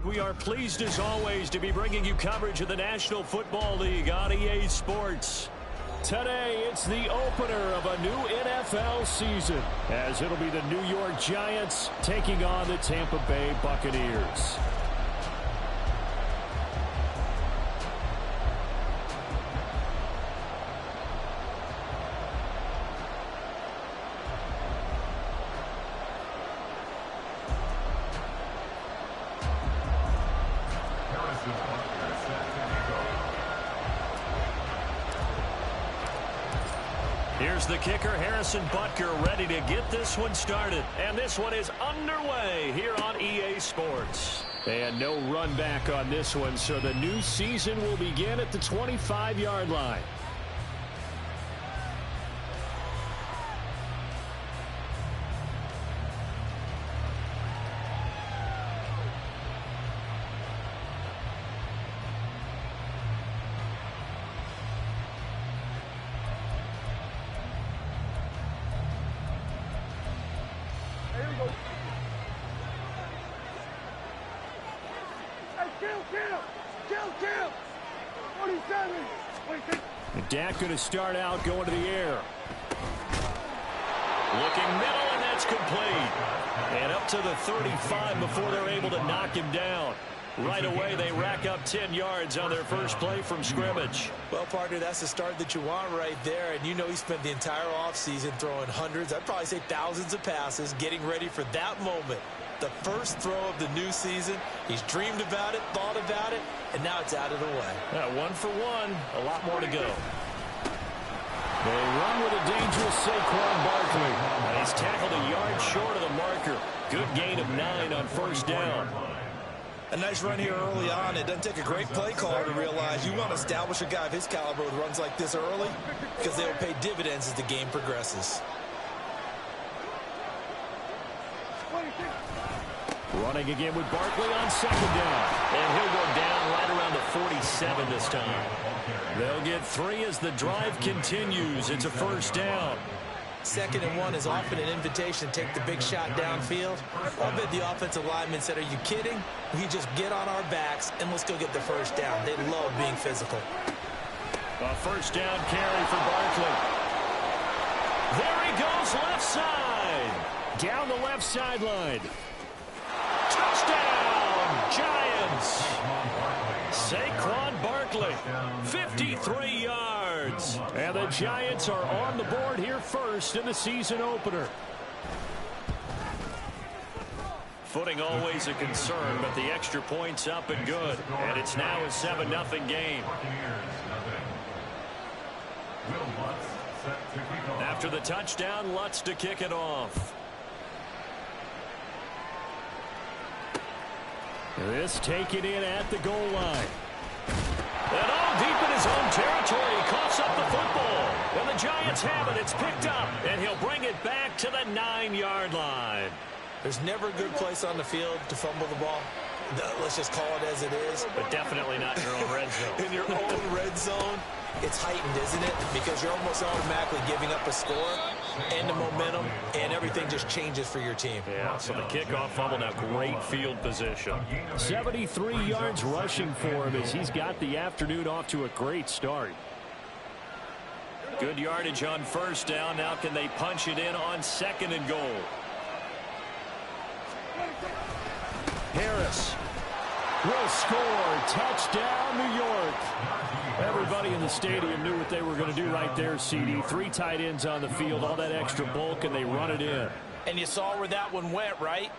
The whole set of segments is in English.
We are pleased as always to be bringing you coverage of the National Football League on EA Sports. Today, it's the opener of a new NFL season, as it'll be the New York Giants taking on the Tampa Bay Buccaneers. Here's the kicker, Harrison Butker, ready to get this one started. And this one is underway here on EA Sports. And no run back on this one, so the new season will begin at the 25-yard line. Dak going to start out going to the air. Looking middle, and that's complete. And up to the 35 before they're able to knock him down. Right away, they rack up 10 yards on their first play from scrimmage. Well, partner, that's the start that you want right there. And you know he spent the entire offseason throwing hundreds, I'd probably say thousands of passes, getting ready for that moment. The first throw of the new season. He's dreamed about it, thought about it, and now it's out of the way. 1 for 1. A lot more to go. They run with a dangerous Saquon Barkley. And he's tackled a yard short of the marker. Good gain of 9 on first down. A nice run here early on. It doesn't take a great play caller to realize you want to establish a guy of his caliber with runs like this early because they will pay dividends as the game progresses. Running again with Barkley on second down. And he'll go down right around the 47 this time. They'll get 3 as the drive continues. It's a first down. 2nd and 1 is often an invitation to take the big shot downfield. I bet the offensive lineman said, are you kidding? We just get on our backs and let's go get the first down. They love being physical. A first down carry for Barkley. There he goes left side. Down the left sideline. Touchdown, Giants. Saquon Barkley, 53 yards. And the Giants are on the board here first in the season opener. Footing always a concern, but the extra point's up and good. And it's now a 7-0 game. After the touchdown, Lutz to kick it off. This taken in at the goal line. And all deep in his own territory, he coughs up the football. And the Giants have it. It's picked up, and he'll bring it back to the 9-yard line. There's never a good place on the field to fumble the ball. Let's just call it as it is. But definitely not in your own red zone. In your own red zone, it's heightened, isn't it? Because you're almost automatically giving up a score and the momentum, and everything just changes for your team. Yeah, so the kickoff fumble, now great field position. 73 yards rushing for him as he's got the afternoon off to a great start. Good yardage on first down. Now can they punch it in on 2nd and goal? Harris will score. Touchdown, New York. Everybody in the stadium knew what they were going to do right there, CD. 3 tight ends on the field, all that extra bulk, and they run it in. And you saw where that one went, right?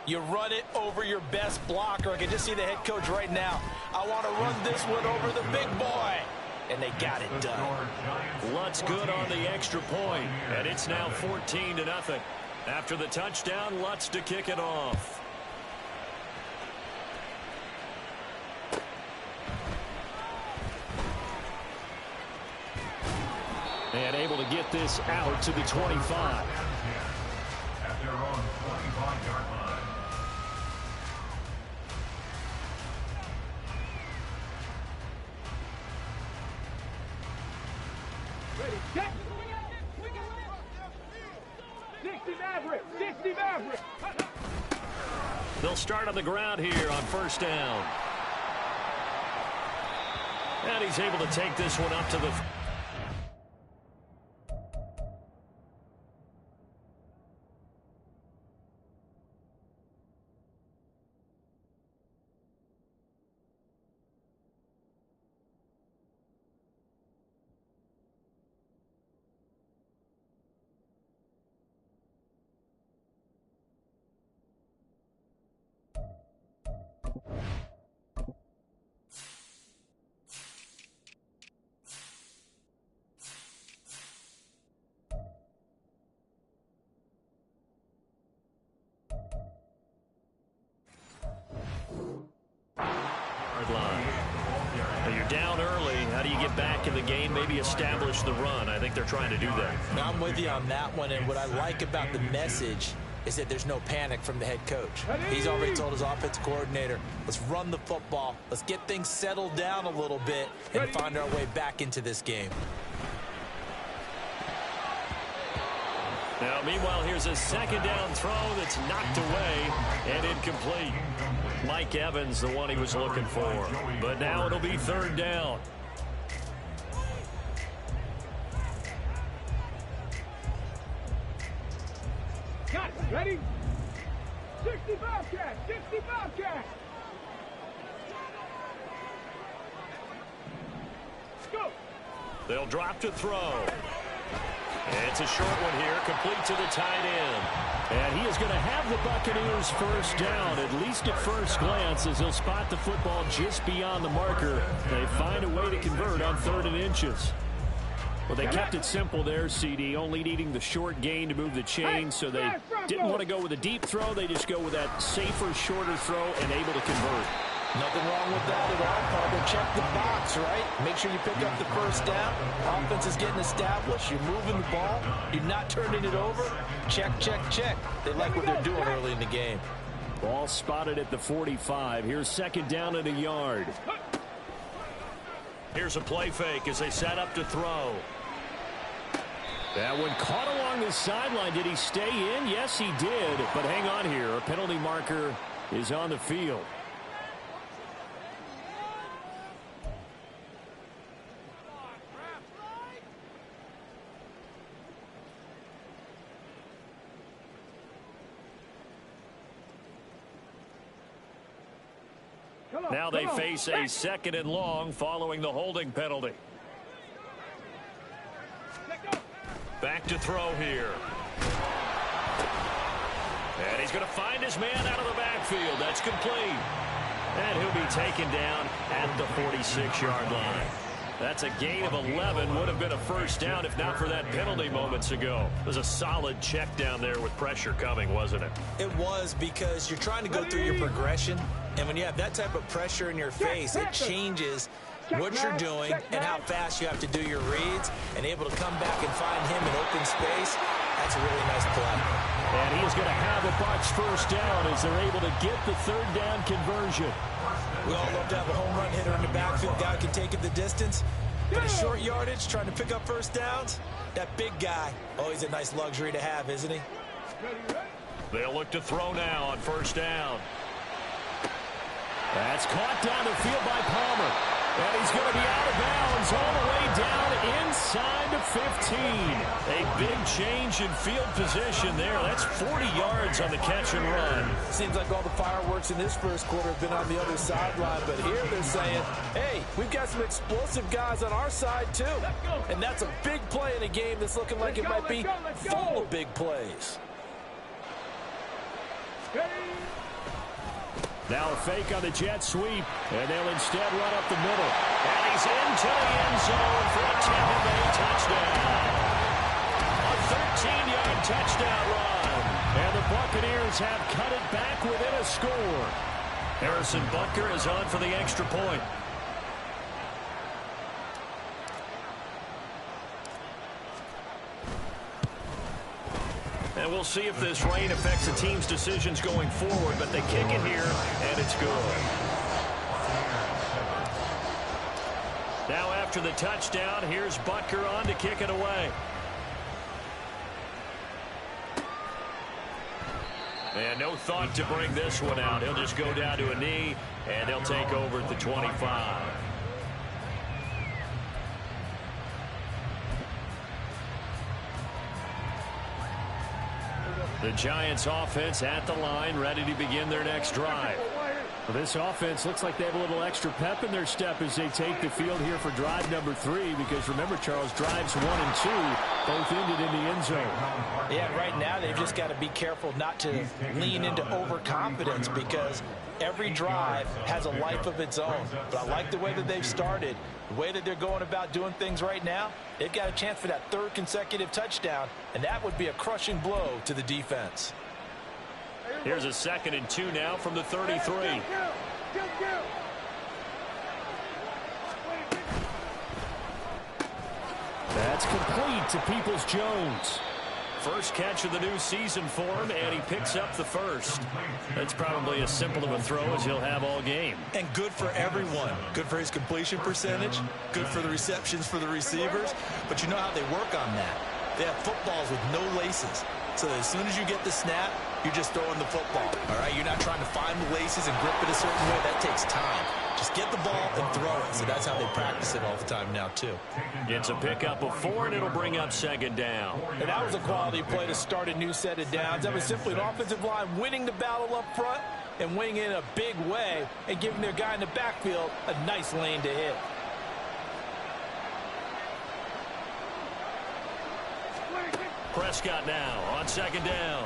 You run it over your best blocker. I can just see the head coach right now. I want to run this one over the big boy. And they got it done. Lutz good on the extra point, and it's now 14-0. After the touchdown, Lutz to kick it off. And able to get this out to the 25. At their own 25-yard line. Ready, check. 60 Maverick. 60 Maverick. They'll start on the ground here on first down. And he's able to take this one up to the... line. Now you're down early. How do you get back in the game? Maybe establish the run. I think they're trying to do that. Now, I'm with you on that one, and what I like about the message is that there's no panic from the head coach. He's already told his offensive coordinator, let's run the football, let's get things settled down a little bit and find our way back into this game. Now, meanwhile, here's a second down throw that's knocked away and incomplete. Mike Evans, the one he was looking for. But now it'll be third down. Got it. Ready? 60 Bobcat! 60 Bobcat! Let's go! They'll drop to throw. It's a short one here, complete to the tight end. And he is going to have the Buccaneers first down, at least at first glance, as he'll spot the football just beyond the marker. They find a way to convert on 3rd and inches. Well, they kept it simple there, CD, only needing the short gain to move the chain, so they didn't want to go with a deep throw. They just go with that safer, shorter throw and able to convert. Nothing wrong with that at all, Carter. Check the box, right? Make sure you pick up the first down. Offense is getting established. You're moving the ball. You're not turning it over. Check, check, check. They like what they're doing early in the game. Ball spotted at the 45. Here's second down and a yard. Here's a play fake as they set up to throw. That one caught along the sideline. Did he stay in? Yes, he did. But hang on here. A penalty marker is on the field. Now they face a second and long following the holding penalty. Back to throw here. And he's going to find his man out of the backfield. That's complete. And he'll be taken down at the 46-yard line. That's a gain of 11. Would have been a first down if not for that penalty moments ago. It was a solid check down there with pressure coming, wasn't it? It was, because you're trying to go through your progression, and when you have that type of pressure in your face, it changes what you're doing and how fast you have to do your reads, and able to come back and find him in open space. That's a really nice play. And he is going to have a Bucs first down as they're able to get the third down conversion. We all love to have a home run hitter in the backfield. Guy can take it the distance. But a short yardage, trying to pick up first downs. That big guy, oh, he's a nice luxury to have, isn't he? They'll look to throw now on first down. That's caught down the field by Palmer. And he's going to be out of bounds all the way down inside the 15. A big change in field position there. That's 40 yards on the catch and run. Seems like all the fireworks in this first quarter have been on the other sideline, but here they're saying, hey, we've got some explosive guys on our side too. And that's a big play in a game that's looking like it might be full of big plays. Now a fake on the jet sweep, and they'll instead run up the middle. And he's into the end zone for a Tampa Bay touchdown. A 13-yard touchdown run. And the Buccaneers have cut it back within a score. Harrison Butker is on for the extra point. And we'll see if this rain affects the team's decisions going forward, but they kick it here, and it's good. Now after the touchdown, here's Butker on to kick it away. And no thought to bring this one out. He'll just go down to a knee, and they'll take over at the 25. The Giants offense at the line, ready to begin their next drive. Well, this offense looks like they have a little extra pep in their step as they take the field here for drive number 3, because remember, Charles, drives 1 and 2 both ended in the end zone. Yeah, right now they've just got to be careful not to lean into overconfidence, because every drive has a life of its own. But I like the way that they've started, the way that they're going about doing things right now. They've got a chance for that 3rd consecutive touchdown, and that would be a crushing blow to the defense. Here's a 2nd and 2 now from the 33. That's complete to Peoples-Jones. First catch of the new season for him, and he picks up the first. That's probably as simple of a throw as he'll have all game. And good for everyone. Good for his completion percentage. Good for the receptions for the receivers. But you know how they work on that. They have footballs with no laces. So that as soon as you get the snap, you're just throwing the football. All right, you're not trying to find the laces and grip it a certain way. That takes time. Just get the ball and throw it. So that's how they practice it all the time now, too. It's a pickup of 4, and it'll bring up 2nd down. And that was a quality play to start a new set of downs. That was simply an offensive line winning the battle up front and winning it in a big way and giving their guy in the backfield a nice lane to hit. Prescott now on 2nd down.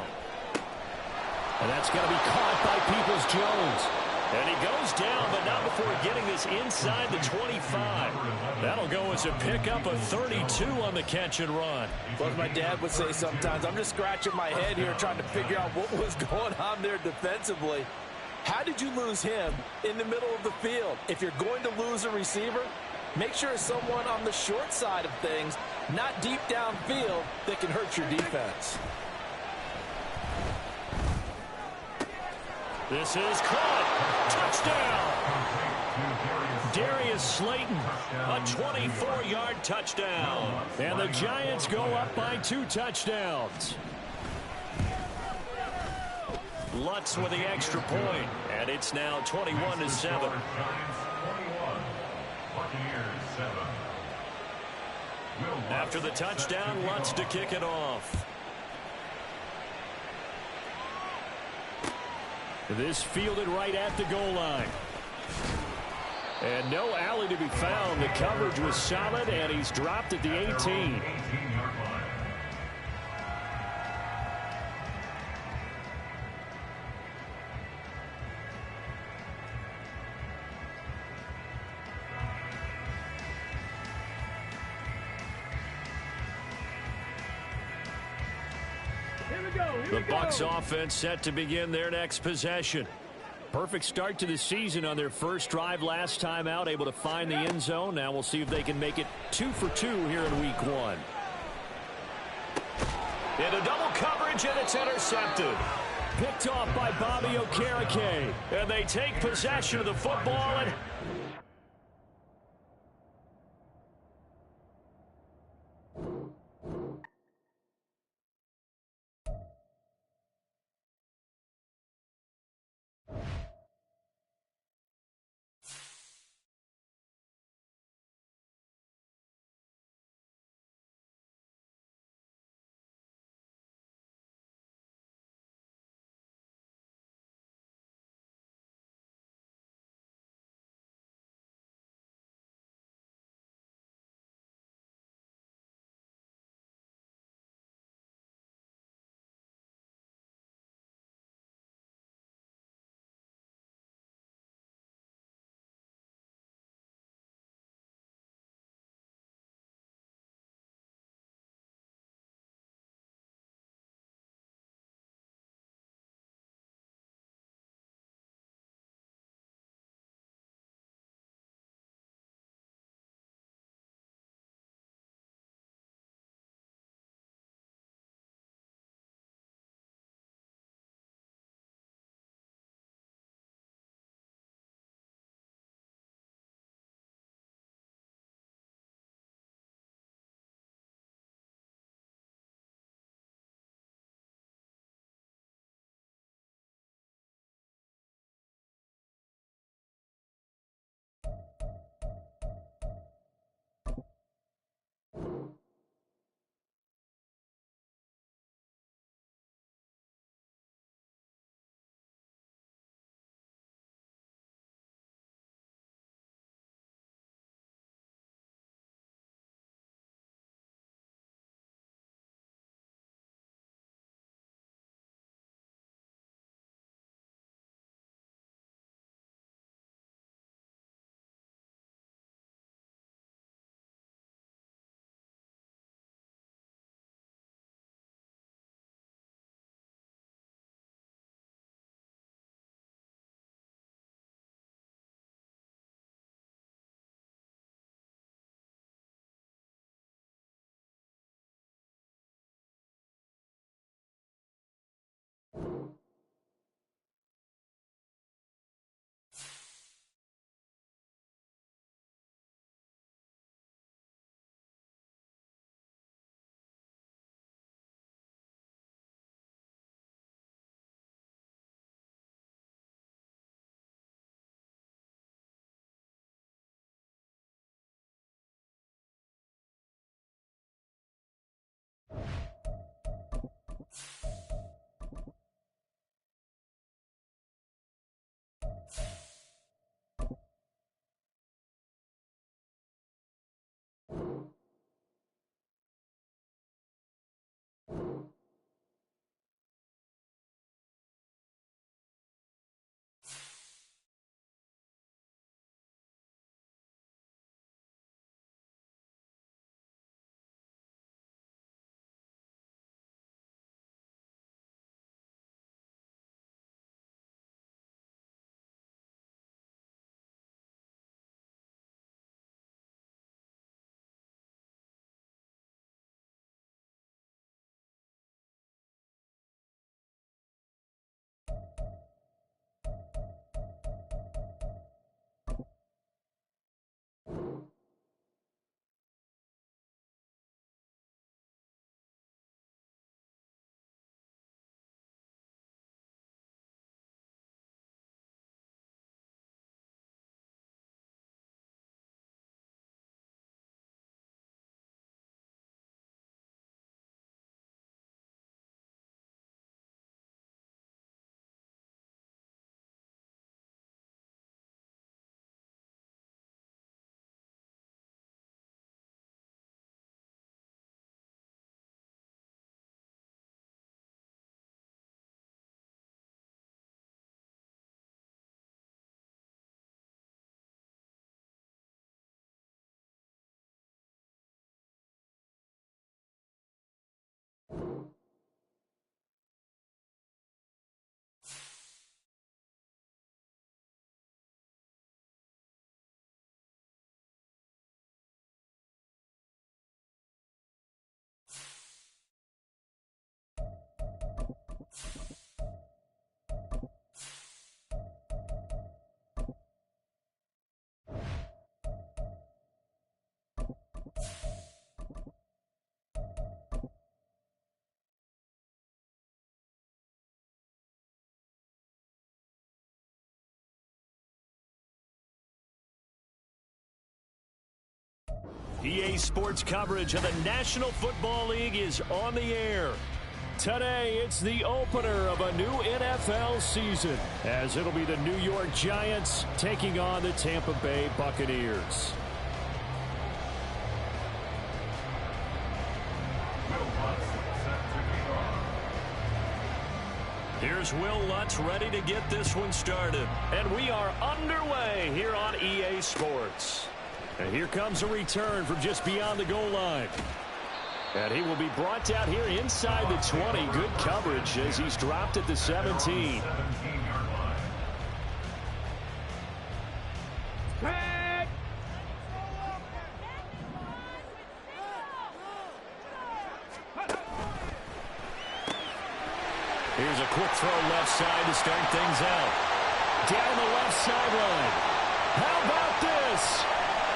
And that's going to be caught by Peoples-Jones. And he goes down, but not before getting this inside the 25. That'll go as a pickup of 32 on the catch and run. Well, as my dad would say sometimes, I'm just scratching my head here trying to figure out what was going on there defensively. How did you lose him in the middle of the field? If you're going to lose a receiver, make sure it's someone on the short side of things, not deep downfield, that can hurt your defense. This is caught. Touchdown. Darius Slayton, a 24-yard touchdown. And the Giants go up by 2 touchdowns. Lutz with the extra point, and it's now 21-7. After the touchdown, Lutz to kick it off. This fielded right at the goal line. And no alley to be found. The coverage was solid, and he's dropped at the 18. The Bucs offense set to begin their next possession. Perfect start to the season on their first drive last time out, able to find the end zone. Now we'll see if they can make it 2 for 2 here in week 1. Into double coverage, and it's intercepted. Picked off by Bobby Okereke. And they take possession of the football. And EA Sports coverage of the National Football League is on the air. Today, it's the opener of a new NFL season, as it'll be the New York Giants taking on the Tampa Bay Buccaneers. Here's Will Lutz ready to get this one started. And we are underway here on EA Sports. And here comes a return from just beyond the goal line. And he will be brought down here inside the 20. Good coverage as he's dropped at the 17. Here's a quick throw left side to start things out. Down the left sideline. How about this?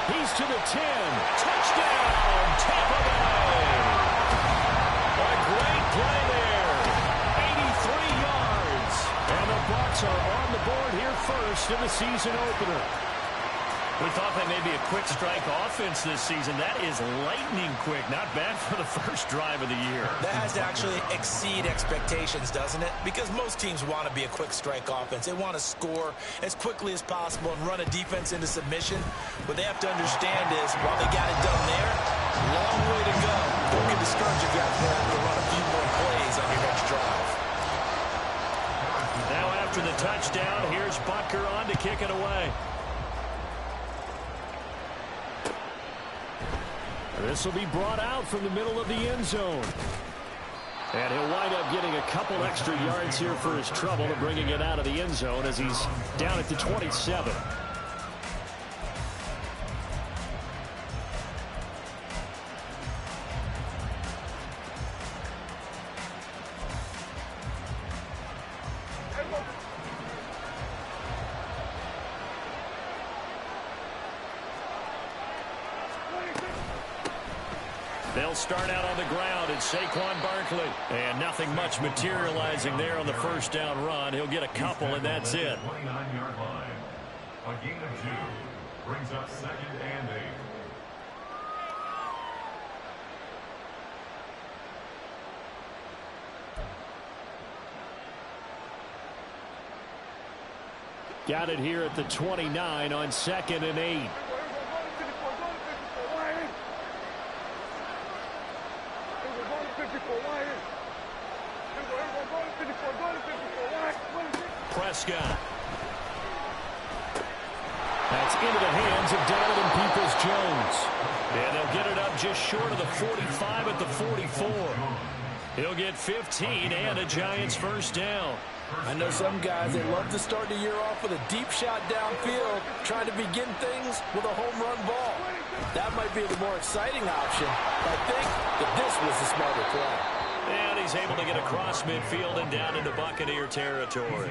He's to the 10. Touchdown, Tampa Bay. A great play there. 83 yards. And the Bucs are on the board here first in the season opener. We thought that may be a quick strike offense this season. That is lightning quick. Not bad for the first drive of the year. That has to actually exceed expectations, doesn't it? Because most teams want to be a quick strike offense. They want to score as quickly as possible and run a defense into submission. What they have to understand is, while they got it done there, long way to go. Don't get discouraged if you have to run a few more plays on your next drive. Now after the touchdown, here's Butker on to kick it away. This will be brought out from the middle of the end zone. And he'll wind up getting a couple extra yards here for his trouble and bringing it out of the end zone as he's down at the 27. They'll start out on the ground. It's Saquon Barkley. And nothing much materializing there on the first down run. He'll get a couple, and that's it. 29-yard line. A gain of 2 brings up 2nd and 8. Got it here at the 29 on 2nd and 8. Prescott. That's into the hands of Donovan Peoples-Jones. And they'll get it up just short of the 45 at the 44. He'll get 15 and a Giants first down. I know some guys, they love to start the year off with a deep shot downfield, trying to begin things with a home run ball. That might be the more exciting option. I think that this was the smarter play. And he's able to get across midfield and down into Buccaneer territory.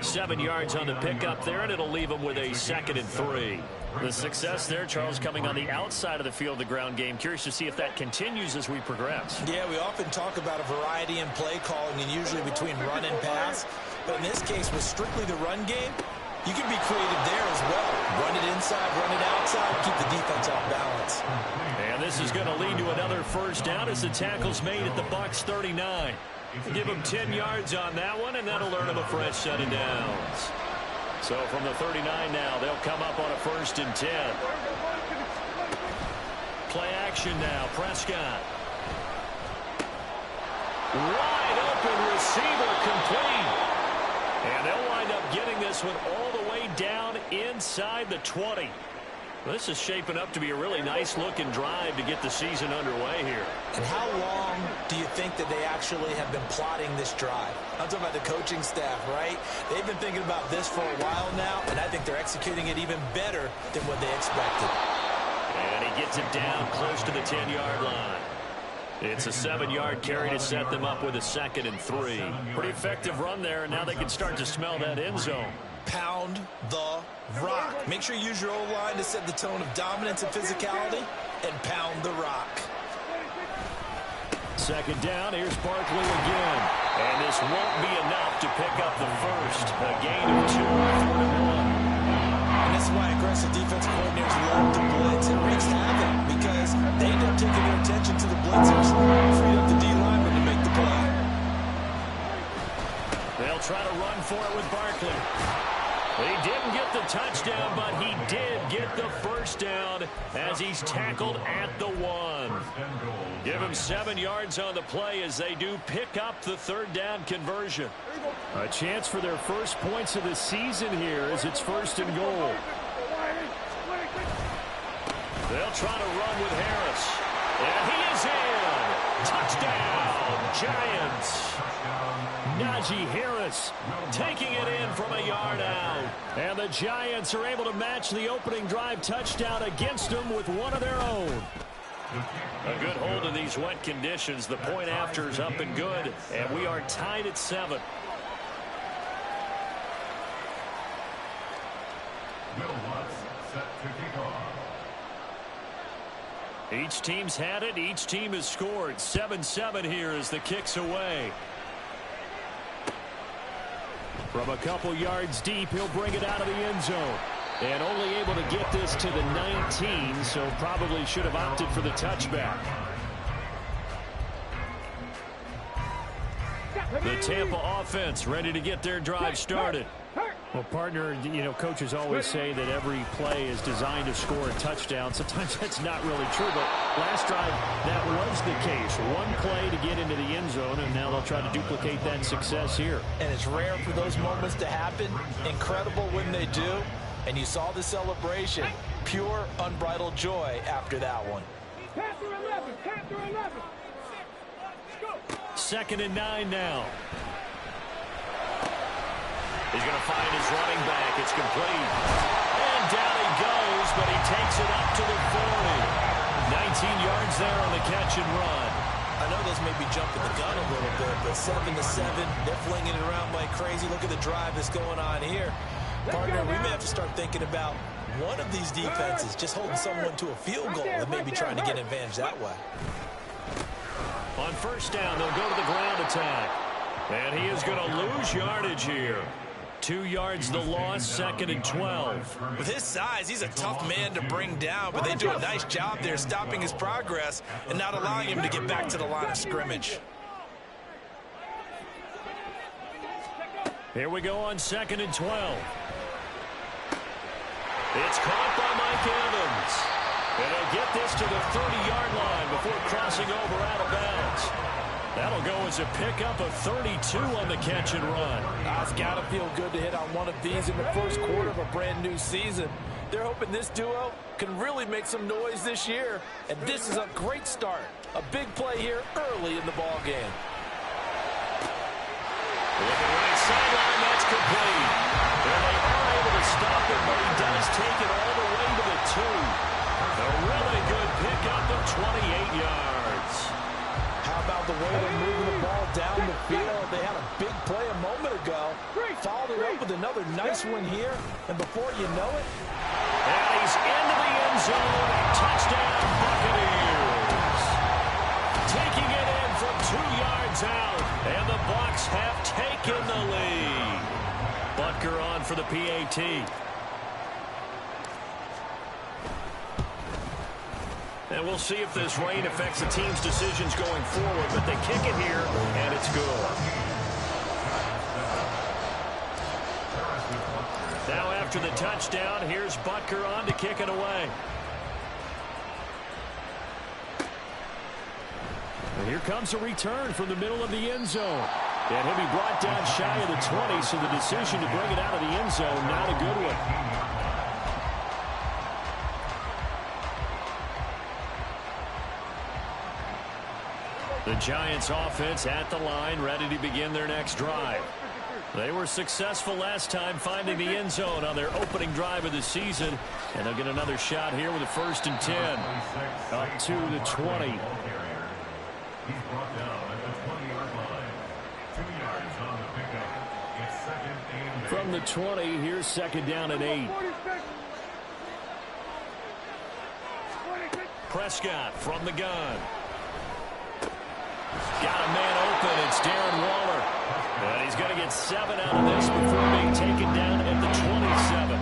7 yards on the pickup there, and it'll leave him with a 2nd and 3. The success there, Charles, coming on the outside of the field, the ground game. Curious to see if that continues as we progress. Yeah, we often talk about a variety in play calling and usually between run and pass. But in this case, with strictly the run game, you can be creative there as well. Run it inside, run it outside, keep the defense off balance. And this is going to lead to another first down as the tackle's made at the Bucs 39. Give them 10 yards on that one, and that'll earn them a fresh set of downs. So from the 39 now, they'll come up on a 1st and 10. Play action now, Prescott. Wide open receiver complete. And they'll wind up getting this one all the way down inside the 20. This is shaping up to be a really nice-looking drive to get the season underway here. And how long do you think that they actually have been plotting this drive? I'm talking about the coaching staff, right? They've been thinking about this for a while now, and I think they're executing it even better than what they expected. And he gets it down close to the 10-yard line. It's a 7-yard carry to set them up with a 2nd and 3. Pretty effective run there, and now they can start to smell that end zone. Pound the rock. Make sure you use your O-line to set the tone of dominance and physicality, and pound the rock. 2nd down, here's Barkley again. And this won't be enough to pick up the first. A gain of 2, 4-1. And This is why aggressive defense coordinators love the blitz. It wreaks havoc because they end up taking their attention to the blitzers, freed up the D lineman to make the play. They'll try to run for it with Barkley. He didn't get the touchdown, but he did get the first down as he's tackled at the 1. Give him 7 yards on the play as they do pick up the third down conversion. A chance for their first points of the season here as it's 1st and goal. They'll try to run with Harris. And he is in. Touchdown, Giants. Najee Harris taking it in from a yard out. And the Giants are able to match the opening drive touchdown against them with one of their own. A good hold in these wet conditions. The point after is up and good. And we are tied at 7. Each team's had it. Each team has scored. 7-7 here as the kick's away. From a couple yards deep, he'll bring it out of the end zone. And only able to get this to the 19, so probably should have opted for the touchback. The Tampa offense ready to get their drive started. Well, partner, you know, coaches always say that every play is designed to score a touchdown. Sometimes that's not really true, but last drive, that was the case. One play to get into the end zone, and now they'll try to duplicate that success here. And it's rare for those moments to happen. Incredible when they do. And you saw the celebration. Pure, unbridled joy after that one. 2nd and 9 now. He's going to find his running back. It's complete. And down he goes, but he takes it up to the 40. 19 yards there on the catch and run. I know those may be jumping the gun a little bit, but 7-7, they're flinging it around like crazy. Look at the drive that's going on here. Partner, we may have to start thinking about one of these defenses just holding someone to a field goal and maybe trying to get an advantage that way. On 1st down, they'll go to the ground attack. And he is going to lose yardage here. 2 yards the loss, 2nd and 12. With his size, he's a tough man to bring down, but they do a nice job there stopping his progress and not allowing him to get back to the line of scrimmage. Here we go on 2nd and 12. It's caught by Mike Evans. And he'll get this to the 30-yard line before crossing over out of bounds. That'll go as a pickup of 32 on the catch and run. It's got to feel good to hit on one of these in the first quarter of a brand new season. They're hoping this duo can really make some noise this year. And this is a great start. A big play here early in the ball game. Looking right sideline, that's complete. And they are able to stop it, but he does take it all the way to the 2. A really good pickup of 28 yards. How about the way they're moving the ball down the field? They had a big play a moment ago. Followed it up with another nice one here. And before you know it, and he's into the end zone. Touchdown, Buccaneers. Taking it in from 2 yards out. And the Bucs have taken the lead. Butker on for the PAT. And we'll see if this rain affects the team's decisions going forward, but they kick it here, and it's good. Now after the touchdown, here's Butker on to kick it away. And here comes a return from the middle of the end zone. And he'll be brought down shy of the 20, so the decision to bring it out of the end zone, not a good one. The Giants offense at the line, ready to begin their next drive. They were successful last time finding the end zone on their opening drive of the season. And they'll get another shot here with a 1st and 10. Up to the 20. He's brought down at the 20-yard line. 2 yards on the pickup. It's 2nd and 8. From the 20, here's 2nd down and 8. Prescott from the gun. Got a man open. It's Darren Waller. And he's going to get 7 out of this before being taken down at the 27.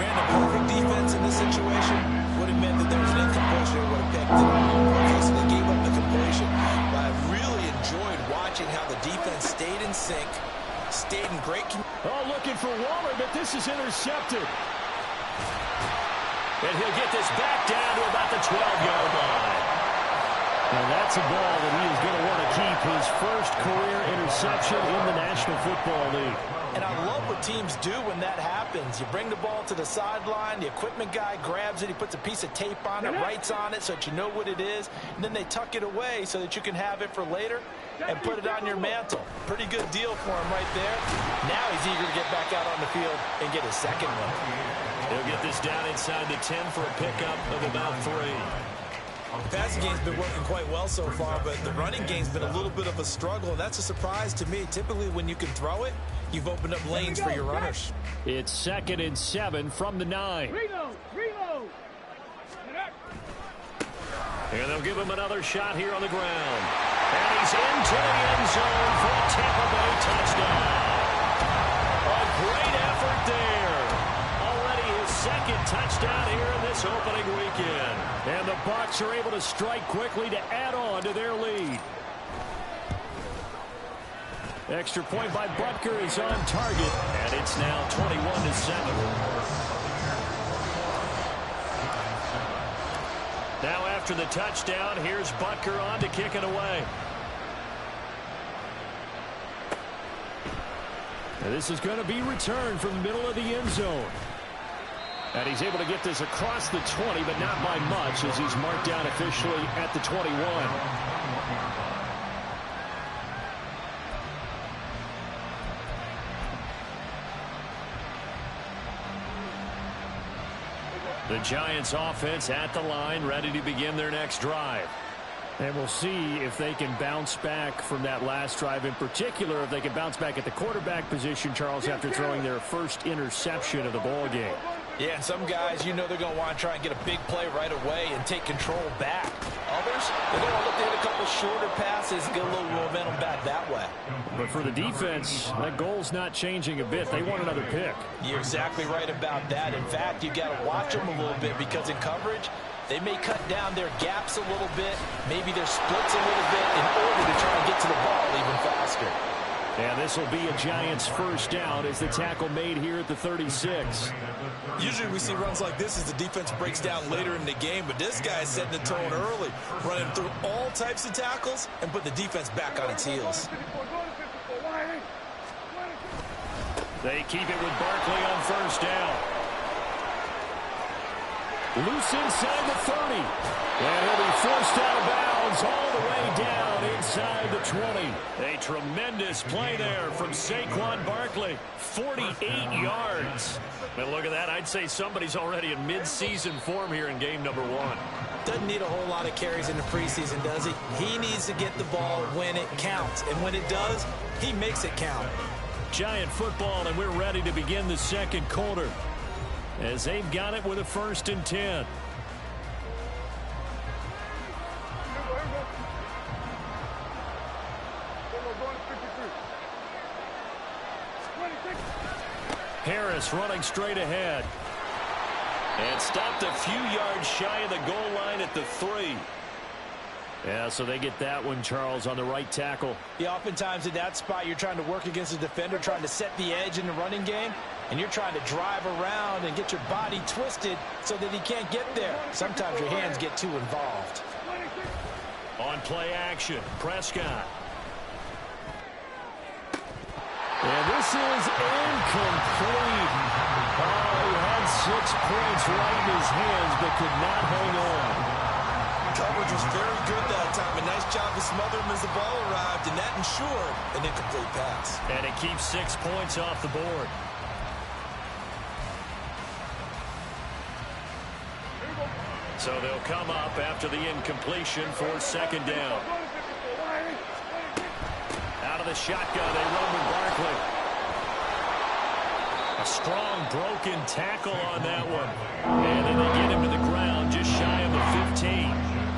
ran the perfect defense in this situation, would have meant that there was an incompletion and would have picked it. Okay, so they gave up the completion. But I really enjoyed watching how the defense stayed in sync, stayed in great looking for Waller, but this is intercepted. And he'll get this back down to about the 12-yard line. And that's a ball that he is going to want to keep, his first career interception in the National Football League. And I love what teams do when that happens. You bring the ball to the sideline, the equipment guy grabs it, he puts a piece of tape on it, writes on it so that you know what it is, and then they tuck it away so that you can have it for later and put it on your mantle. Pretty good deal for him right there. Now he's eager to get back out on the field and get his second one. He'll get this down inside the 10 for a pickup of about 3. The passing game's been working quite well so far, but the running game's been a little bit of a struggle, and that's a surprise to me. Typically, when you can throw it, you've opened up lanes for your runners. It's 2nd and 7 from the 9. Reload. And they'll give him another shot here on the ground. And he's into the end zone for a Tampa Bay touchdown. A great effort there. Already his second touchdown here in this opening weekend. And the Bucs are able to strike quickly to add on to their lead. Extra point by Butker is on target, and it's now 21-7. Now after the touchdown, here's Butker on to kick it away. And this is going to be returned from the middle of the end zone. And he's able to get this across the 20, but not by much, as he's marked down officially at the 21. The Giants offense at the line, ready to begin their next drive. And we'll see if they can bounce back from that last drive, in particular if they can bounce back at the quarterback position, Charles, after throwing their first interception of the ball game. Yeah, and some guys, you know they're going to want to try and get a big play right away and take control back. Others, they're going to look to hit a couple shorter passes and get a little momentum back that way. But for the defense, that goal's not changing a bit. They want another pick. You're exactly right about that. In fact, you got to watch them a little bit, because in coverage, they may cut down their gaps a little bit, maybe their splits a little bit, in order to try and get to the ball even faster. And this will be a Giants first down as the tackle made here at the 36. Usually we see runs like this as the defense breaks down later in the game, but this guy is setting the tone early, running through all types of tackles and put the defense back on its heels. They keep it with Barkley on first down. Loose inside the 30. And he'll be forced out of bounds all the way down inside the 20. A tremendous play there from Saquon Barkley. 48 yards. And look at that. I'd say somebody's already in mid-season form here in game number 1. Doesn't need a whole lot of carries in the preseason, does he? He needs to get the ball when it counts. And when it does, he makes it count. Giant football, and we're ready to begin the second quarter, as they've got it with a 1st and 10. Harris running straight ahead. And stopped a few yards shy of the goal line at the 3. Yeah, so they get that one, Charles, on the right tackle. Yeah, oftentimes in that spot, you're trying to work against a defender, trying to set the edge in the running game, and you're trying to drive around and get your body twisted so that he can't get there. Sometimes your hands get too involved. On play action, Prescott. And this is incomplete. Oh, he had 6 points right in his hands, but could not hang on. Coverage was very good that time. A nice job to smother him as the ball arrived, and that ensured an incomplete pass. And it keeps 6 points off the board. So they'll come up after the incompletion for 2nd down. Out of the shotgun, they run with Barkley. A strong broken tackle on that one. And then they get him to the ground just shy of the 15.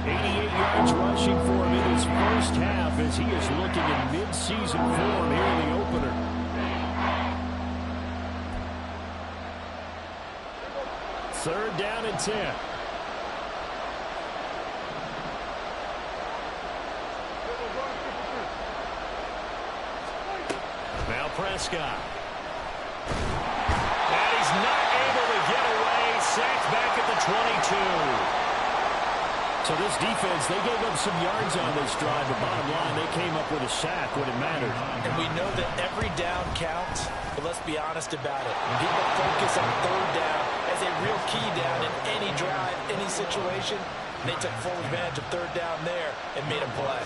88 yards rushing for him in his first half, as he is looking in mid-season form here in the opener. 3rd down and 10. Now Prescott. And he's not able to get away. Sacked back at the 22. So this defense, they gave up some yards on this drive, but bottom line, they came up with a sack when it mattered. And we know that every down counts, but let's be honest about it. People focus on 3rd down as a real key down in any drive, any situation. They took full advantage of 3rd down there and made a play.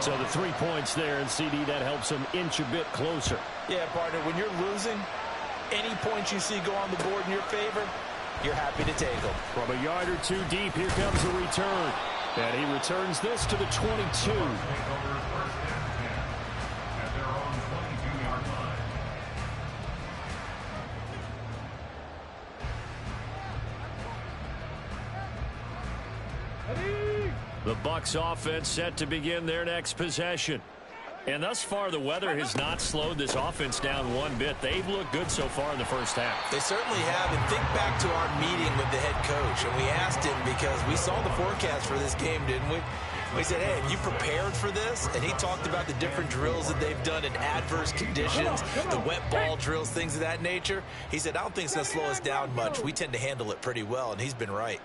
So the 3 points there, and CD, that helps them inch a bit closer. Yeah, partner, when you're losing, any points you see go on the board in your favor, you're happy to take them. From a yard or two deep, here comes the return. And he returns this to the 22. The Bucs offense set to begin their next possession. And thus far, the weather has not slowed this offense down one bit. They've looked good so far in the first half. They certainly have. And think back to our meeting with the head coach. And we asked him because we saw the forecast for this game, didn't we? We said, hey, have you prepared for this? And he talked about the different drills that they've done in adverse conditions, the wet ball drills, things of that nature. He said, I don't think it's going to slow us down much. We tend to handle it pretty well, and he's been right.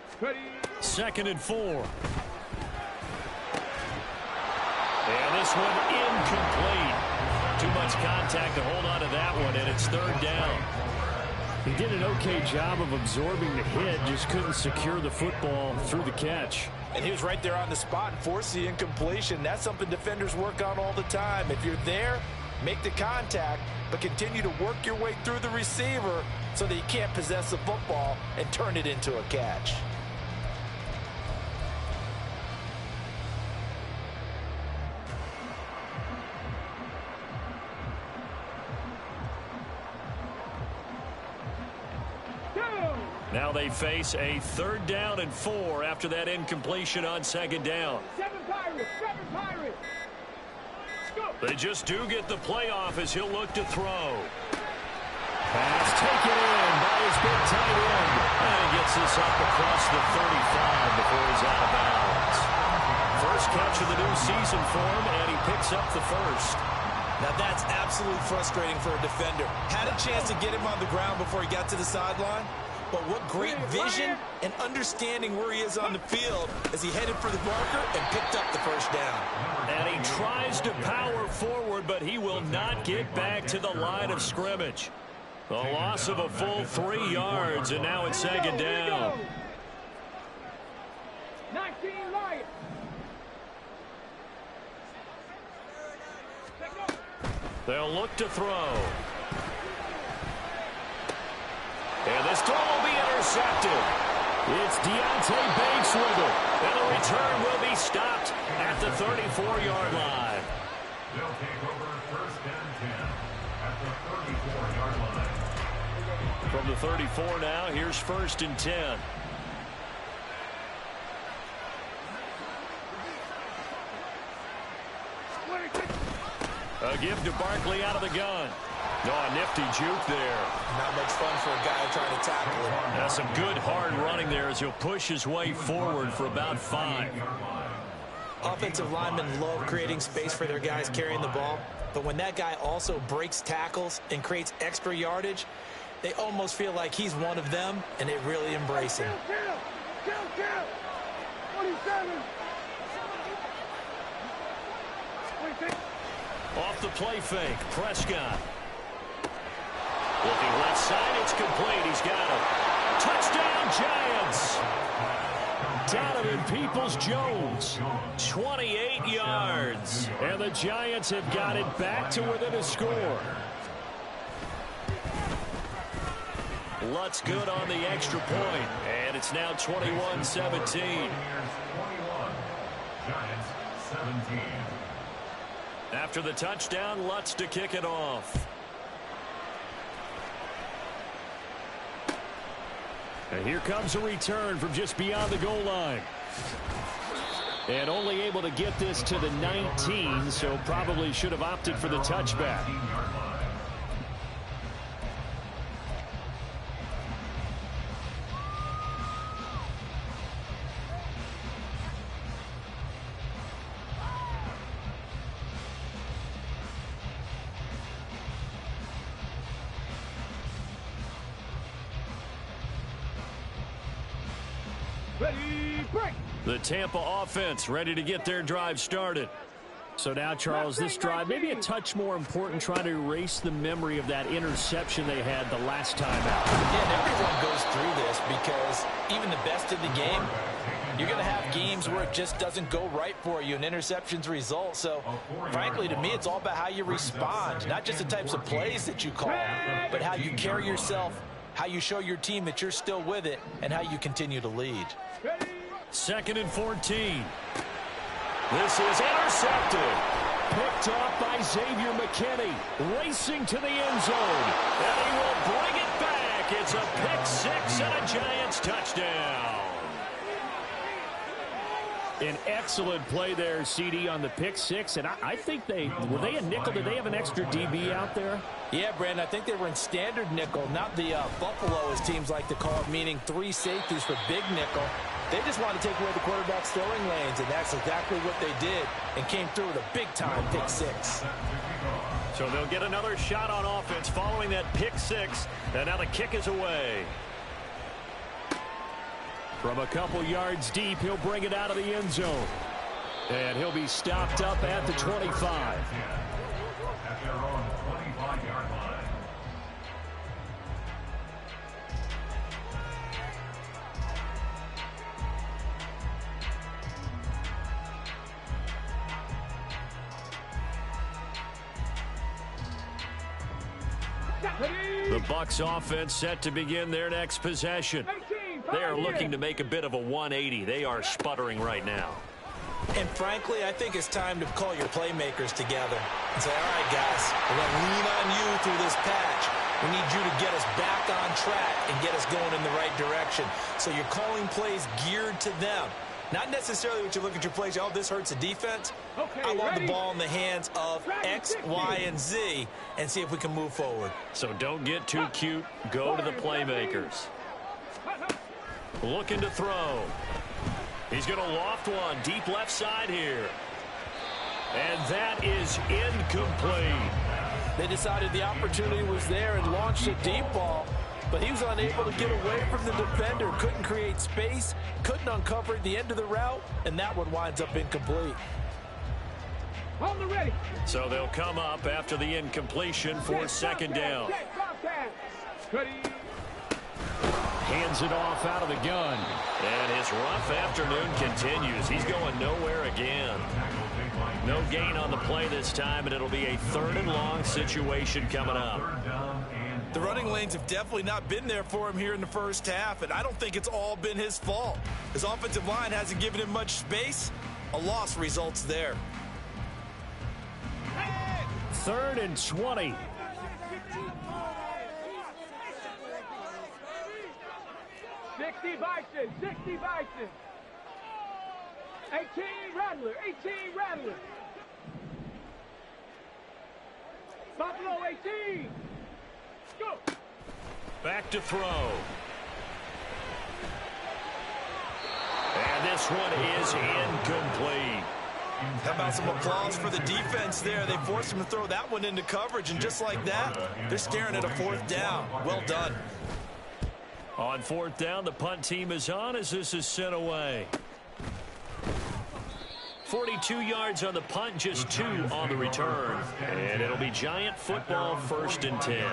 2nd and 4. And this one incomplete. Too much contact to hold on to that one, and it's 3rd down. He did an okay job of absorbing the hit, just couldn't secure the football through the catch. And he was right there on the spot and forced the incompletion. That's something defenders work on all the time. If you're there, make the contact, but continue to work your way through the receiver so that you can't possess the football and turn it into a catch. Now they face a 3rd down and 4 after that incompletion on 2nd down. 7 Pirates, 7 Pirates. Go. They just do get the playoff as he'll look to throw. Pass taken in by his big tight end. And he gets this up across the 35 before he's out of bounds. First catch of the new season for him, and he picks up the first. Now that's absolutely frustrating for a defender. Had a chance to get him on the ground before he got to the sideline. But what great vision and understanding where he is on the field as he headed for the marker and picked up the first down. And he tries to power forward, but he will not get back to the line of scrimmage. The loss of a full 3 yards, and now it's 2nd down. 19 Lions. They'll look to throw. And this throw will be intercepted. It's Deontay Banks with it. And the return will be stopped at the 34-yard line. They'll take over 1st and 10 at the 34-yard line. From the 34 now, here's 1st and 10. A give to Barkley out of the gun. No, a nifty juke there. Not much fun for a guy trying to tackle him. That's some good hard running there as he'll push his way forward for about 5. Offensive linemen love creating space for their guys carrying the ball, but when that guy also breaks tackles and creates extra yardage, they almost feel like he's one of them, and they really embrace him. Kill. 27. 26. Off the play fake, Prescott. Looking left side, it's complete. He's got it. Touchdown, Giants. Donovan Peoples-Jones, 28 yards. And the Giants have got it back to within a score. Lutz good on the extra point, and it's now 21-17. 21, Giants 17. After the touchdown, Lutz to kick it off. And here comes a return from just beyond the goal line. And only able to get this to the 19, so probably should have opted for the touchback. Ready, break. The Tampa offense ready to get their drive started. So now, Charles, this drive maybe a touch more important, trying to erase the memory of that interception they had the last time out. Yeah, and everyone goes through this because even the best in the game, you're going to have games where it just doesn't go right for you, and interceptions result. So, frankly, to me, it's all about how you respond, not just the types of plays that you call, but how you carry yourself, how you show your team that you're still with it, and how you continue to lead. 2nd and 14. This is intercepted. Picked off by Xavier McKinney. Racing to the end zone. And he will bring it back. It's a pick six and a Giants touchdown. An excellent play there, CD, on the pick six. And I think were they a nickel? Did they have an extra DB out there? Yeah, Brandon, I think they were in standard nickel, not the Buffalo, as teams like to call it, meaning 3 safeties for big nickel. They just want to take away the quarterback's throwing lanes, and that's exactly what they did, and came through with a big-time pick six. So they'll get another shot on offense following that pick six, and now the kick is away. From a couple yards deep, he'll bring it out of the end zone. And he'll be stopped up at the 25. At their own 25-yard line. The Bucs offense set to begin their next possession. They are looking to make a bit of a 180. They are sputtering right now. And frankly, I think it's time to call your playmakers together and say, all right, guys, we're going to lean on you through this patch. We need you to get us back on track and get us going in the right direction. So you're calling plays geared to them. Not necessarily what you look at your plays, oh, this hurts the defense. Okay, I want ready? the ball in the hands of X, Y, and Z and see if we can move forward. So don't get too cute. Go to the playmakers. Looking to throw. He's going to loft one deep left side here. And that is incomplete. They decided the opportunity was there and launched a deep ball, but he was unable to get away from the defender, couldn't create space, couldn't uncover the end of the route, and that one winds up incomplete. On the ready. So they'll come up after the incompletion for 2nd down. Ready. Hands it off out of the gun. And his rough afternoon continues. He's going nowhere again. No gain on the play this time, and it'll be a 3rd and long situation coming up. The running lanes have definitely not been there for him here in the first half, and I don't think it's all been his fault. His offensive line hasn't given him much space. A loss results there. 3rd and 20. Bison, 60 Bison. 18 Rattler, 18 Rattler. Buffalo 18. Go. Back to throw. And this one is incomplete. How about some applause for the defense there? They forced him to throw that one into coverage, and just like that, they're staring at a 4th down. Well done. On 4th down, the punt team is on as this is sent away. 42 yards on the punt, just 2 on the return. And it'll be Giant football, 1st and 10.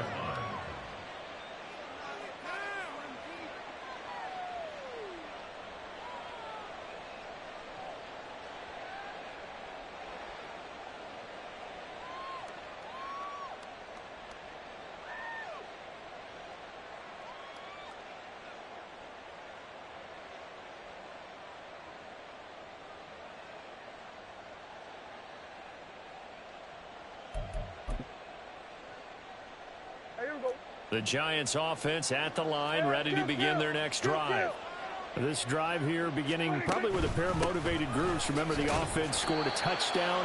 The Giants offense at the line, ready to begin their next drive. This drive here beginning probably with a pair of motivated groups. Remember, the offense scored a touchdown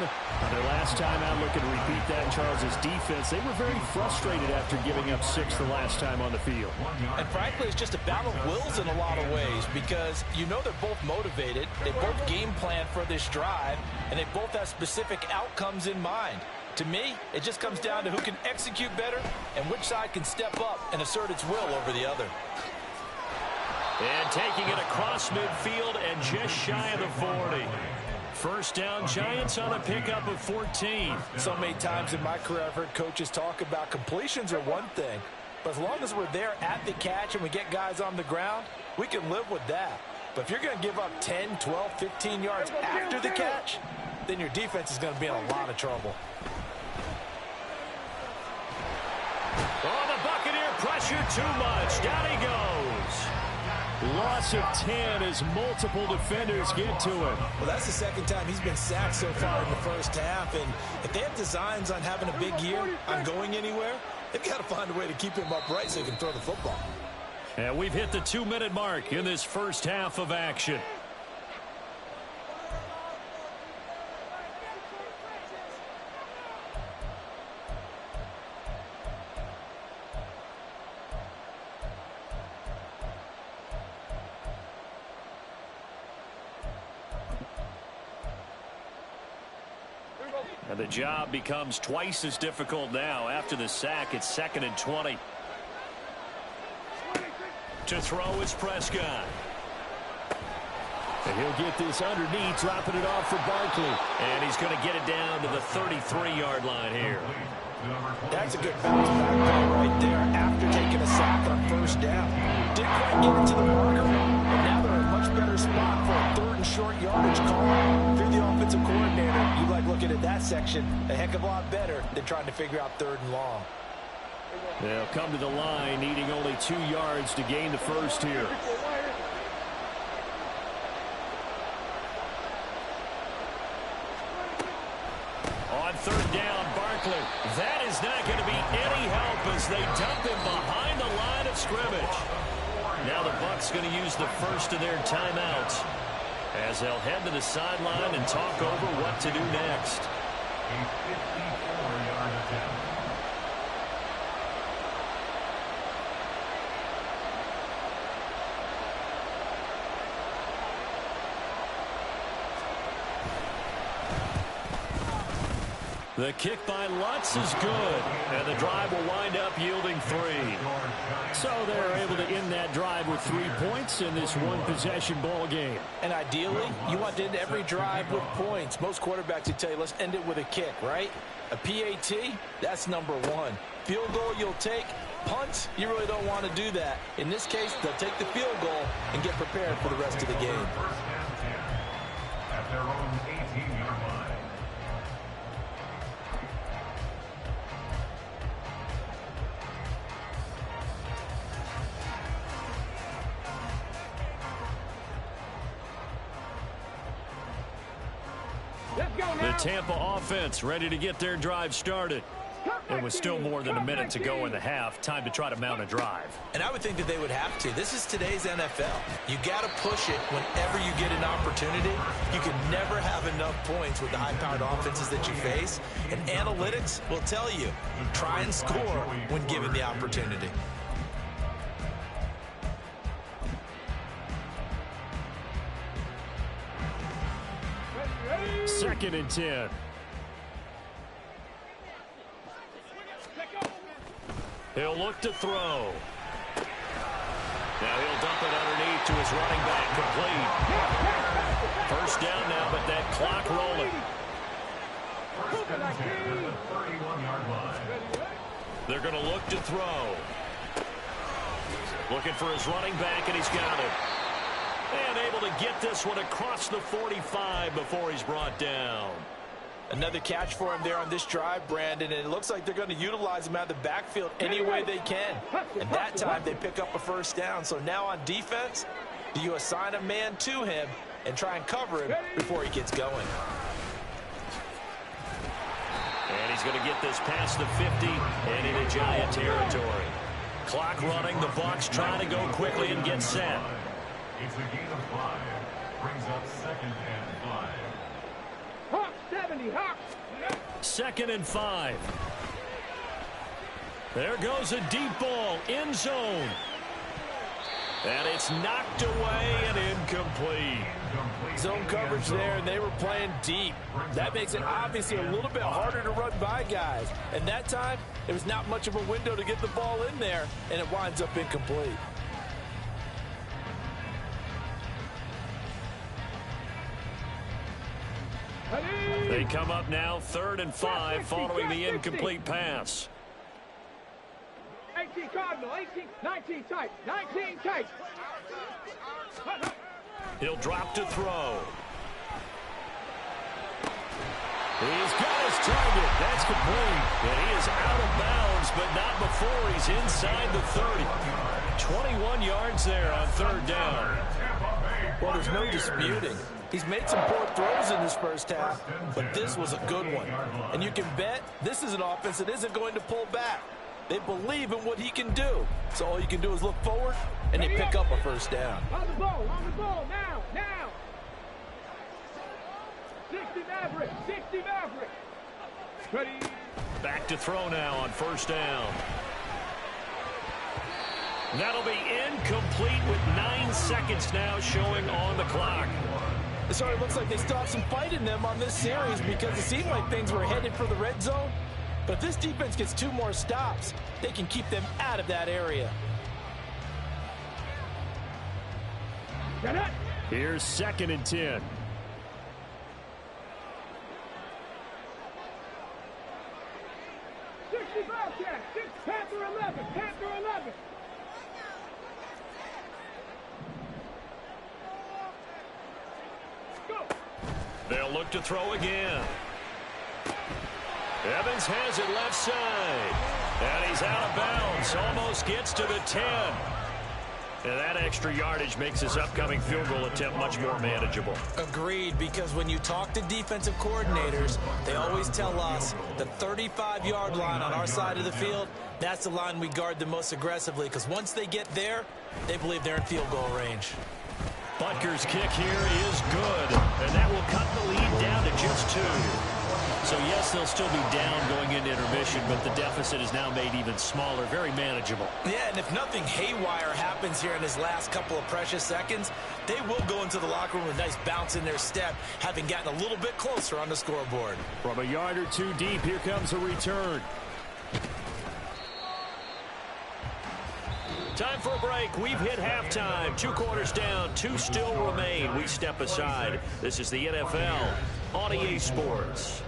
their last time out. Looking to repeat that. Charles's defense, they were very frustrated after giving up 6 the last time on the field. And frankly, it's just a battle of wills in a lot of ways, because you know they're both motivated. They both game plan for this drive, and they both have specific outcomes in mind. To me, it just comes down to who can execute better and which side can step up and assert its will over the other. And taking it across midfield and just shy of the 40. First down, Giants on a pickup of 14. So many times in my career I've heard coaches talk about completions are one thing, but as long as we're there at the catch and we get guys on the ground, we can live with that. But if you're going to give up 10, 12, 15 yards after the catch, then your defense is going to be in a lot of trouble. Oh, the Buccaneer pressure too much. Down he goes. Loss of 10 as multiple defenders get to him. Well, that's the second time he's been sacked so far in the first half. And if they have designs on having a big year, on going anywhere, they've got to find a way to keep him upright so he can throw the football. And we've hit the 2-minute mark in this first half of action. And the job becomes twice as difficult now. After the sack, it's 2nd and 20. To throw is Prescott. And he'll get this underneath, dropping it off for Barkley. And he's going to get it down to the 33-yard line here. That's a good bounce back play right there after taking a sack on first down. Didn't quite get into the marker, and now they're in a much better spot for a 3rd and short yardage call. If you're the offensive coordinator, you like looking at that section a heck of a lot better than trying to figure out 3rd and long. They'll come to the line, needing only 2 yards to gain the first here. On 3rd down, Barkley. That is not going to be any help as they dump him behind the line of scrimmage. Now the Bucs going to use the first of their timeouts as they'll head to the sideline and talk over what to do next. A 54-yard attempt. The kick by Lutz is good, and the drive will wind up yielding 3. So they're able to end that drive with 3 points in this one-possession ball game. And ideally, you want to end every drive with points. Most quarterbacks would tell you, let's end it with a kick, right? A PAT, that's number 1. Field goal you'll take. Punts, you really don't want to do that. In this case, they'll take the field goal and get prepared for the rest of the game. First and 10 at their own 18-yard line. The Tampa offense ready to get their drive started. It was still more than a minute to go in the half. Time to try to mount a drive. And I would think that they would have to. This is today's NFL. You got to push it whenever you get an opportunity. You can never have enough points with the high-powered offenses that you face. And analytics will tell you, try and score when given the opportunity. Second and 10. He'll look to throw. Now he'll dump it underneath to his running back, complete. First down now, but that clock rolling. First and 10 at the 31-yard line. They're going to look to throw. Looking for his running back, and he's got it. And able to get this one across the 45 before he's brought down. Another catch for him there on this drive, Brandon, and it looks like they're going to utilize him out of the backfield any way they can. And that time they pick up a first down. So now on defense, do you assign a man to him and try and cover him before he gets going? And he's going to get this past the 50 and into Giant territory. Clock running, the Bucs trying to go quickly and get set. It's a gain of 5. Brings up 2nd and 5. Hawk 70, Hawk. 2nd and 5. There goes a deep ball, end zone. And it's knocked away and incomplete. Zone coverage there, and they were playing deep. That makes it obviously a little bit harder to run by guys. And that time, there was not much of a window to get the ball in there, and it winds up incomplete. They come up now 3rd and 5 following the incomplete pass. 18 Cardinal, 18, 19 tight, 19 tight. He'll drop to throw. He's got his target. That's complete. And he is out of bounds, but not before he's inside the 30. 21 yards there on 3rd down. Well, there's no disputing. He's made some poor throws in this first half, but this was a good one. And you can bet this is an offense that isn't going to pull back. They believe in what he can do. So all you can do is look forward, and they pick up a first down. On the ball, now. 60 Maverick, 60 Maverick. Ready. Back to throw now on 1st down. That'll be incomplete with 9 seconds now showing on the clock. It sort of looks like they stopped some fight in them on this series because it seemed like things were headed for the red zone. But if this defense gets 2 more stops, they can keep them out of that area. Here's 2nd and 10. Panther 11, Panther 11. Go. They'll look to throw again. Evans has it left side. And he's out of bounds. Almost gets to the 10. And that extra yardage makes his upcoming field goal attempt much more manageable. Agreed, because when you talk to defensive coordinators, they always tell us the 35-yard line on our side of the field, that's the line we guard the most aggressively, because once they get there, they believe they're in field goal range. Butker's kick here is good, and that will cut the lead down to just 2. So, yes, they'll still be down going into intermission, but the deficit is now made even smaller, very manageable. Yeah, and if nothing haywire happens here in his last couple of precious seconds, they will go into the locker room with a nice bounce in their step, having gotten a little bit closer on the scoreboard. From a yard or 2 deep, here comes a return. Time for a break. We've hit halftime. 2 quarters down, 2 still remain. We step aside. This is the NFL on EA Sports.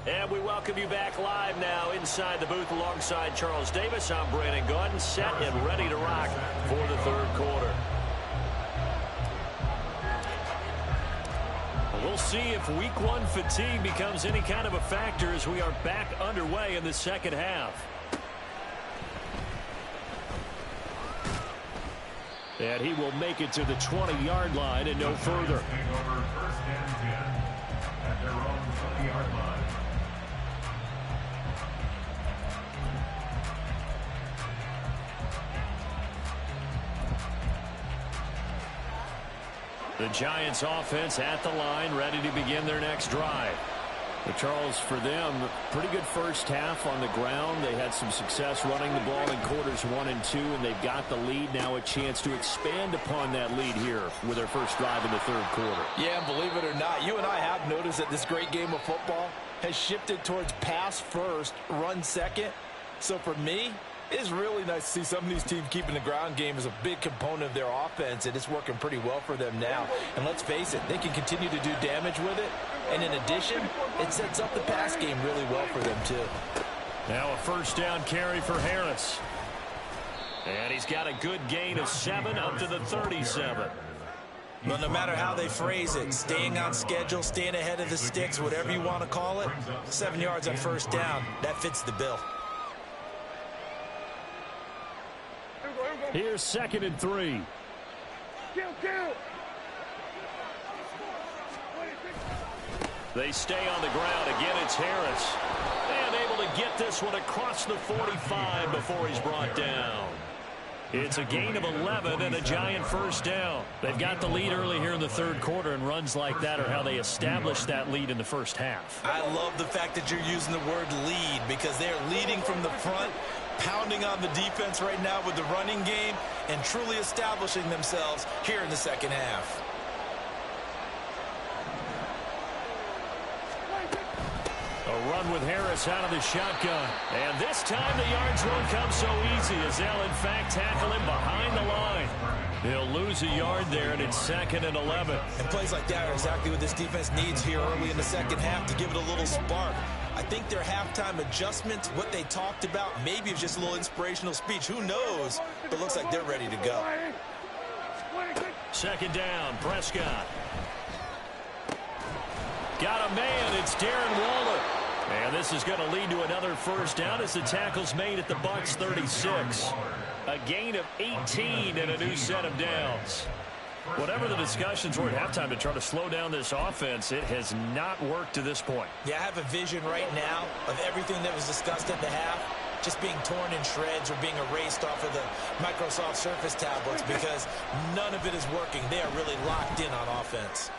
And we welcome you back live now inside the booth alongside Charles Davis. I'm Brandon Gaudin, set and ready to rock for the 3rd quarter. We'll see if week 1 fatigue becomes any kind of a factor as we are back underway in the 2nd half. And he will make it to the 20-yard line and no further. First and 10 at their own 20-yard line. The Giants offense at the line, ready to begin their next drive. But Charles, for them, pretty good first half on the ground. They had some success running the ball in quarters 1 and 2, and they've got the lead. Now a chance to expand upon that lead here with their first drive in the 3rd quarter. Yeah, and believe it or not, you and I have noticed that this great game of football has shifted towards pass first, run second. So for me, it's really nice to see some of these teams keeping the ground game as a big component of their offense, and it's working pretty well for them now. And let's face it, they can continue to do damage with it. And in addition, it sets up the pass game really well for them, too. Now a first down carry for Harris. And he's got a good gain of 7 up to the 37. But no matter how they phrase it, staying on schedule, staying ahead of the sticks, whatever you want to call it, 7 yards on first down, that fits the bill. Here's 2nd and 3. Kill. They stay on the ground. Again, it's Harris. And able to get this one across the 45 before he's brought down. It's a gain of 11 and a Giant first down. They've got the lead early here in the 3rd quarter, and runs like that are how they established that lead in the first half. I love the fact that you're using the word lead because they're leading from the front pounding on the defense right now with the running game and truly establishing themselves here in the second half. A run with Harris out of the shotgun. And this time the yards won't come so easy as they'll, in fact, tackle him behind the line. He'll lose a yard there, and it's 2nd and 11. And plays like that are exactly what this defense needs here early in the second half to give it a little spark. I think their halftime adjustments, what they talked about, maybe it's just a little inspirational speech. Who knows? But looks like they're ready to go. 2nd down, Prescott. Got a man, it's Darren Waller. And this is going to lead to another first down as the tackle's made at the Bucs 36. A gain of 18 and a new set of downs. Whatever the discussions were at halftime to try to slow down this offense, it has not worked to this point. Yeah, I have a vision right now of everything that was discussed at the half just being torn in shreds or being erased off of the Microsoft Surface tablets because none of it is working. They are really locked in on offense.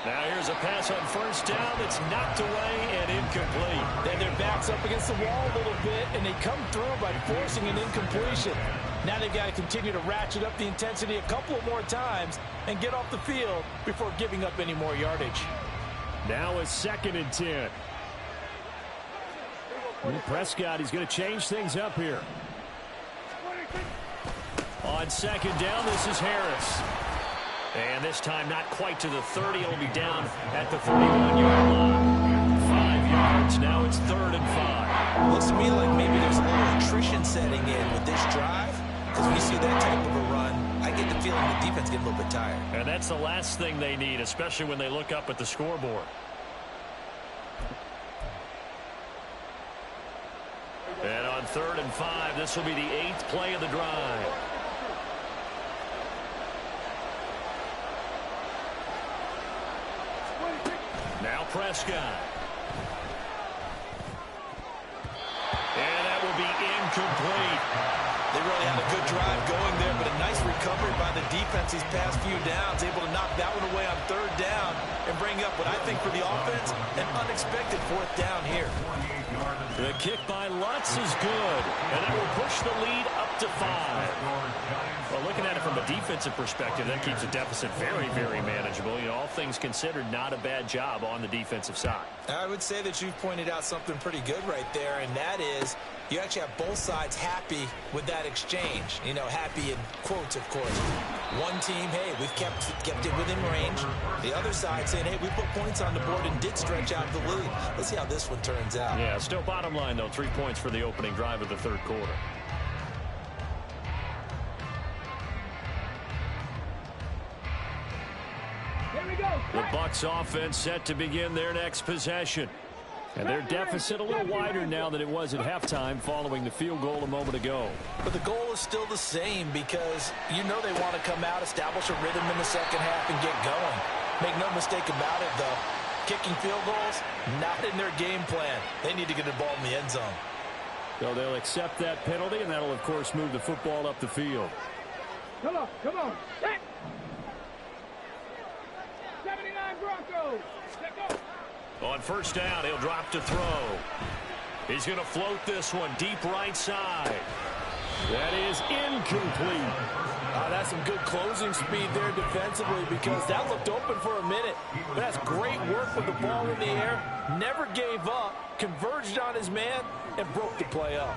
Now here's a pass on first down that's knocked away and incomplete. Then their back's up against the wall a little bit, and they come through by forcing an incompletion. Now they've got to continue to ratchet up the intensity a couple of more times and get off the field before giving up any more yardage. Now a 2nd and 10. Prescott, he's going to change things up here. On 2nd down, this is Harris. And this time not quite to the 30. It'll be down at the 31-yard line. 5 yards. Now it's 3rd and 5. Looks to me like maybe there's a little attrition setting in with this drive. Because we see that type of a run, I get the feeling the defense getting a little bit tired. And that's the last thing they need, especially when they look up at the scoreboard. And on 3rd and 5, this will be the 8th play of the drive. Now Prescott. And that will be incomplete. They really had a good drive going there, but a nice recovery by the defense these past few downs, able to knock that one away on 3rd down and bring up what I think for the offense, an unexpected 4th down here. The kick by Lutz is good, and that will push the lead up to 5. Well, looking at it from a defensive perspective, that keeps the deficit very, very manageable. You know, all things considered, not a bad job on the defensive side. I would say that you've pointed out something pretty good right there, and that is you actually have both sides happy with that exchange. You know, happy in quotes, of course. One team, hey, we've kept it within range. The other side saying, hey, we put points on the board and did stretch out the lead. Let's see how this one turns out. Yeah, still bottom line, though, 3 points for the opening drive of the 3rd quarter. The Bucs offense set to begin their next possession. And their deficit a little wider now than it was at halftime following the field goal a moment ago. But the goal is still the same because you know they want to come out, establish a rhythm in the second half, and get going. Make no mistake about it, though. Kicking field goals, not in their game plan. They need to get the ball in the end zone. So they'll accept that penalty, and that'll, of course, move the football up the field. Come on, come on. Set. 79 Broncos. Let go. On first down, he'll drop to throw. He's going to float this one deep right side. That is incomplete. That's some good closing speed there defensively because that looked open for a minute. But that's great work with the ball in the air. Never gave up, converged on his man, and broke the play up.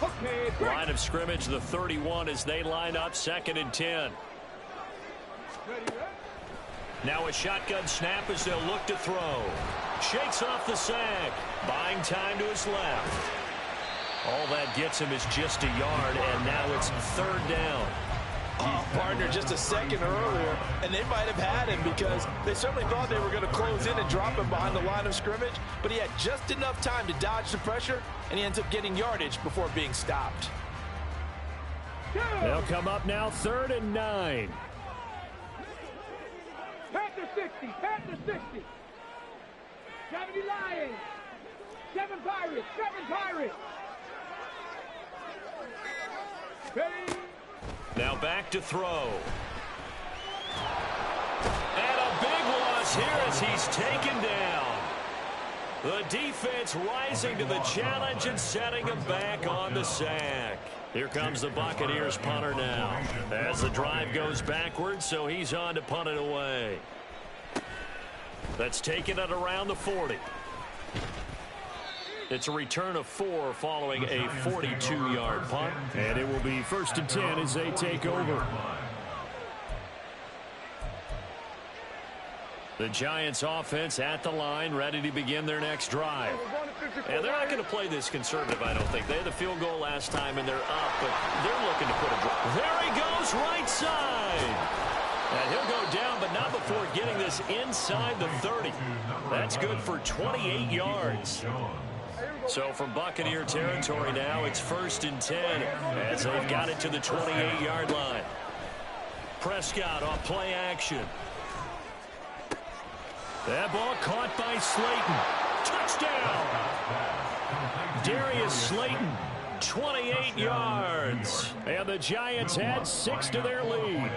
Okay, Line of scrimmage, the 31 as they line up, 2nd and 10. Now a shotgun snap as they'll look to throw. Shakes off the sack. Buying time to his left. All that gets him is just a yard, and now it's 3rd down. Oh, partner, just a second earlier, and they might have had him because they certainly thought they were going to close in and drop him behind the line of scrimmage, but he had just enough time to dodge the pressure, and he ends up getting yardage before being stopped. They'll come up now, 3rd and 9. Panther 60, Panther 60. 70 Lions. 7 Pirates, 7 Pirates. Ready. Now back to throw. And a big loss here as he's taken down. The defense rising to the challenge and setting him back on the sack. Here comes the Buccaneers punter now. As the drive goes backwards, so he's on to punt it away. That's taken at around the 40. It's a return of 4 following a 42-yard punt. And it will be 1st and 10 as they take over. The Giants offense at the line, ready to begin their next drive. And they're not going to play this conservative, I don't think. They had the field goal last time, and they're up, but they're looking to put a drive. There he goes, right side. And he'll go down, but not before getting this inside the 30. That's good for 28 yards. So from Buccaneer territory now, it's 1st and 10 as they've got it to the 28-yard line. Prescott off play action. That ball caught by Slayton. Touchdown! Darius Slayton, 28 yards. And the Giants add 6 to their lead.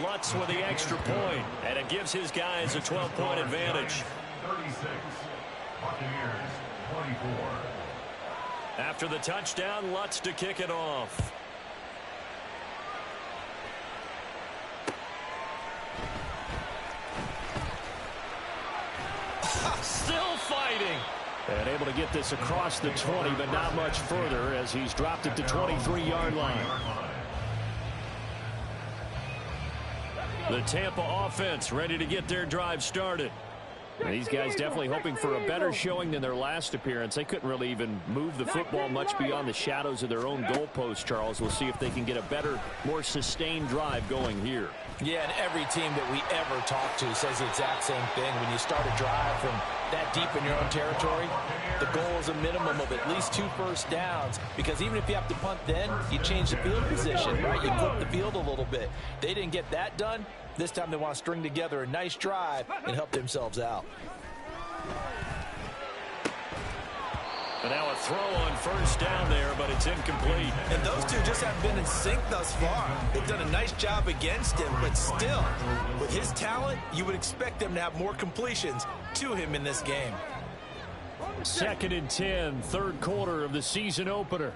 Lutz with the extra point, and it gives his guys a 12-point advantage. 36, Buccaneers 24. After the touchdown, Lutz to kick it off. Still fighting. And able to get this across the 20, but not much further as he's dropped it to 23-yard line. The Tampa offense ready to get their drive started. And these guys definitely hoping for a better showing than their last appearance. They couldn't really even move the football much beyond the shadows of their own goalpost, Charles. We'll see if they can get a better, more sustained drive going here. Yeah, and every team that we ever talk to says the exact same thing. When you start a drive from that deep in your own territory, the goal is a minimum of at least 2 first downs, because even if you have to punt then, you change the field position, right? You flip the field a little bit. They didn't get that done. This time they want to string together a nice drive and help themselves out. And now a throw on 1st down there, but it's incomplete. And those two just haven't been in sync thus far. They've done a nice job against him, but still, with his talent, you would expect them to have more completions to him in this game. 2nd and 10, 3rd quarter of the season opener.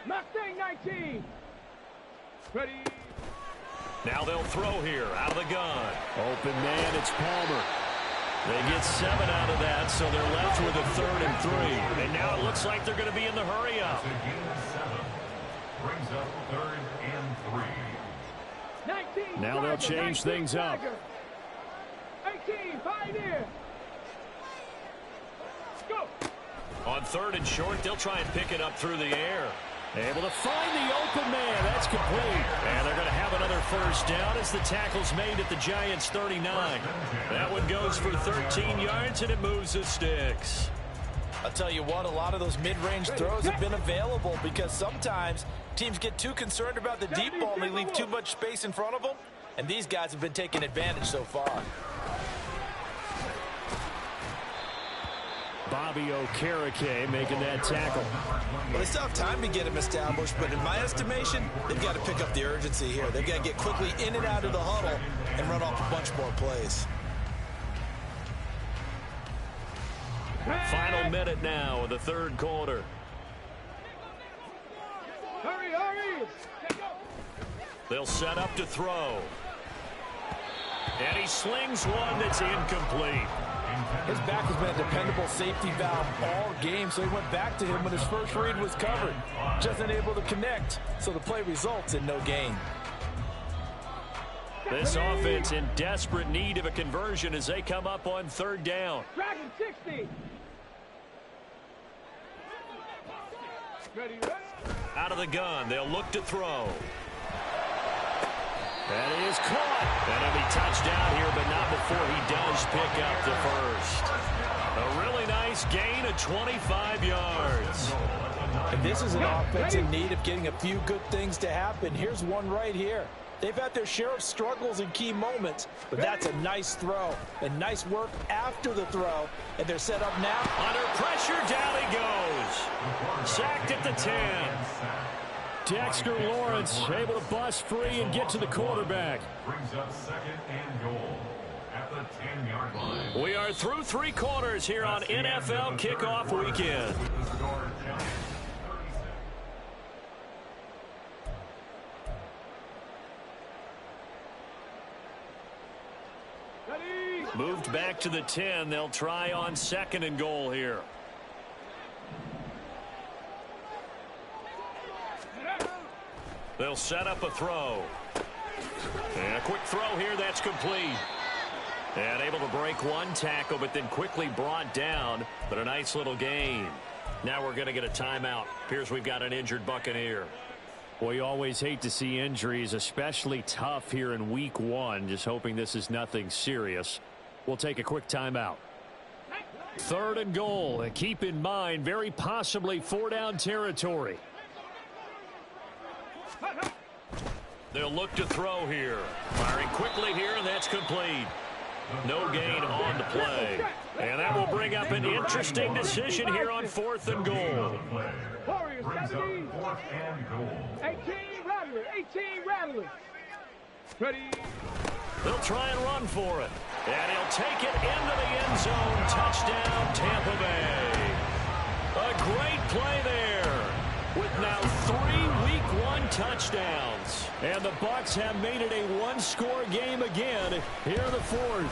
Mustang 19. Ready. Now they'll throw here out of the gun. Open man, it's Palmer. They get 7 out of that, so they're left with a 3rd and 3. And now it looks like they're going to be in the hurry-up. Brings up 3rd and 3. 19. Now they'll change things up. 18. Pioneer. Go. On 3rd and short, they'll try and pick it up through the air. Able to find the open man. That's complete. And they're going to have another 1st down as the tackle's made at the Giants' 39. That one goes for 13 yards, and it moves the sticks. I'll tell you what, a lot of those mid-range throws have been available because sometimes teams get too concerned about the deep ball and they leave too much space in front of them, and these guys have been taking advantage so far. Bobby Okereke making that tackle. Well, they still have time to get him established, but in my estimation, they've got to pick up the urgency here. They've got to get quickly in and out of the huddle and run off a bunch more plays. Final minute now of the 3rd quarter. Hurry, hurry. They'll set up to throw. And he slings one that's incomplete. His back has been a dependable safety valve all game, so he went back to him when his first read was covered. Just unable to connect, so the play results in no gain. This offense in desperate need of a conversion as they come up on 3rd down. Dragon 60. Ready, ready. Out of the gun, they'll look to throw. That is caught. And he'll be touchdown here, but not before he does pick up the 1st. A really nice gain of 25 yards. And this is an offense in need of getting a few good things to happen. Here's one right here. They've had their share of struggles in key moments, but that's a nice throw and nice work after the throw. And they're set up now. Under pressure, down he goes. Sacked at the 10. Dexter Lawrence able to bust free and get to the quarterback. Brings up second and goal at the 10-yard line. We are through 3 quarters here on NFL Kickoff Weekend. With the score, Giants 36. Moved back to the 10. They'll try on second and goal here. They'll set up a throw. And a quick throw here that's complete. And able to break one tackle, but then quickly brought down. But a nice little gain. Now we're going to get a timeout. Appears we've got an injured Buccaneer. Well, you always hate to see injuries, especially tough here in week 1. Just hoping this is nothing serious. We'll take a quick timeout. 3rd and goal. And keep in mind, very possibly 4-down territory. They'll look to throw here. Firing quickly here, and that's complete. No gain on the play. And that will bring up an interesting decision here on 4th and goal. Brings up 4th and goal. 18 Rattlers. Ready. They'll try and run for it. And he'll take it into the end zone. Touchdown, Tampa Bay. A great play there. With now 3 Week 1 touchdowns. And the Bucs have made it a 1-score game again here in the 4th.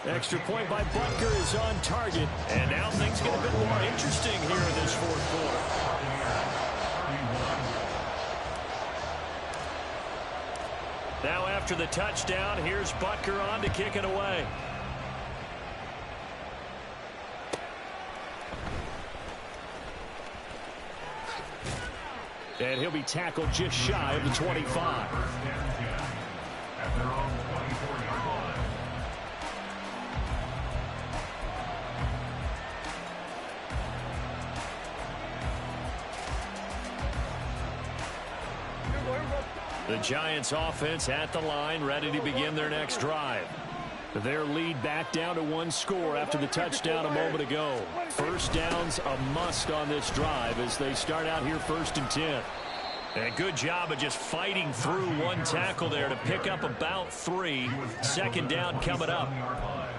Extra point by Butker is on target. And now things get a bit more interesting here in this 4th quarter. Now after the touchdown, here's Butker on to kick it away. And he'll be tackled just shy of the 25. At their own 24-yard line. The Giants offense at the line, ready to begin their next drive. Their lead back down to 1 score after the touchdown a moment ago. First down's a must on this drive as they start out here 1st and 10. And a good job of just fighting through one tackle there to pick up about 3. 2nd down coming up.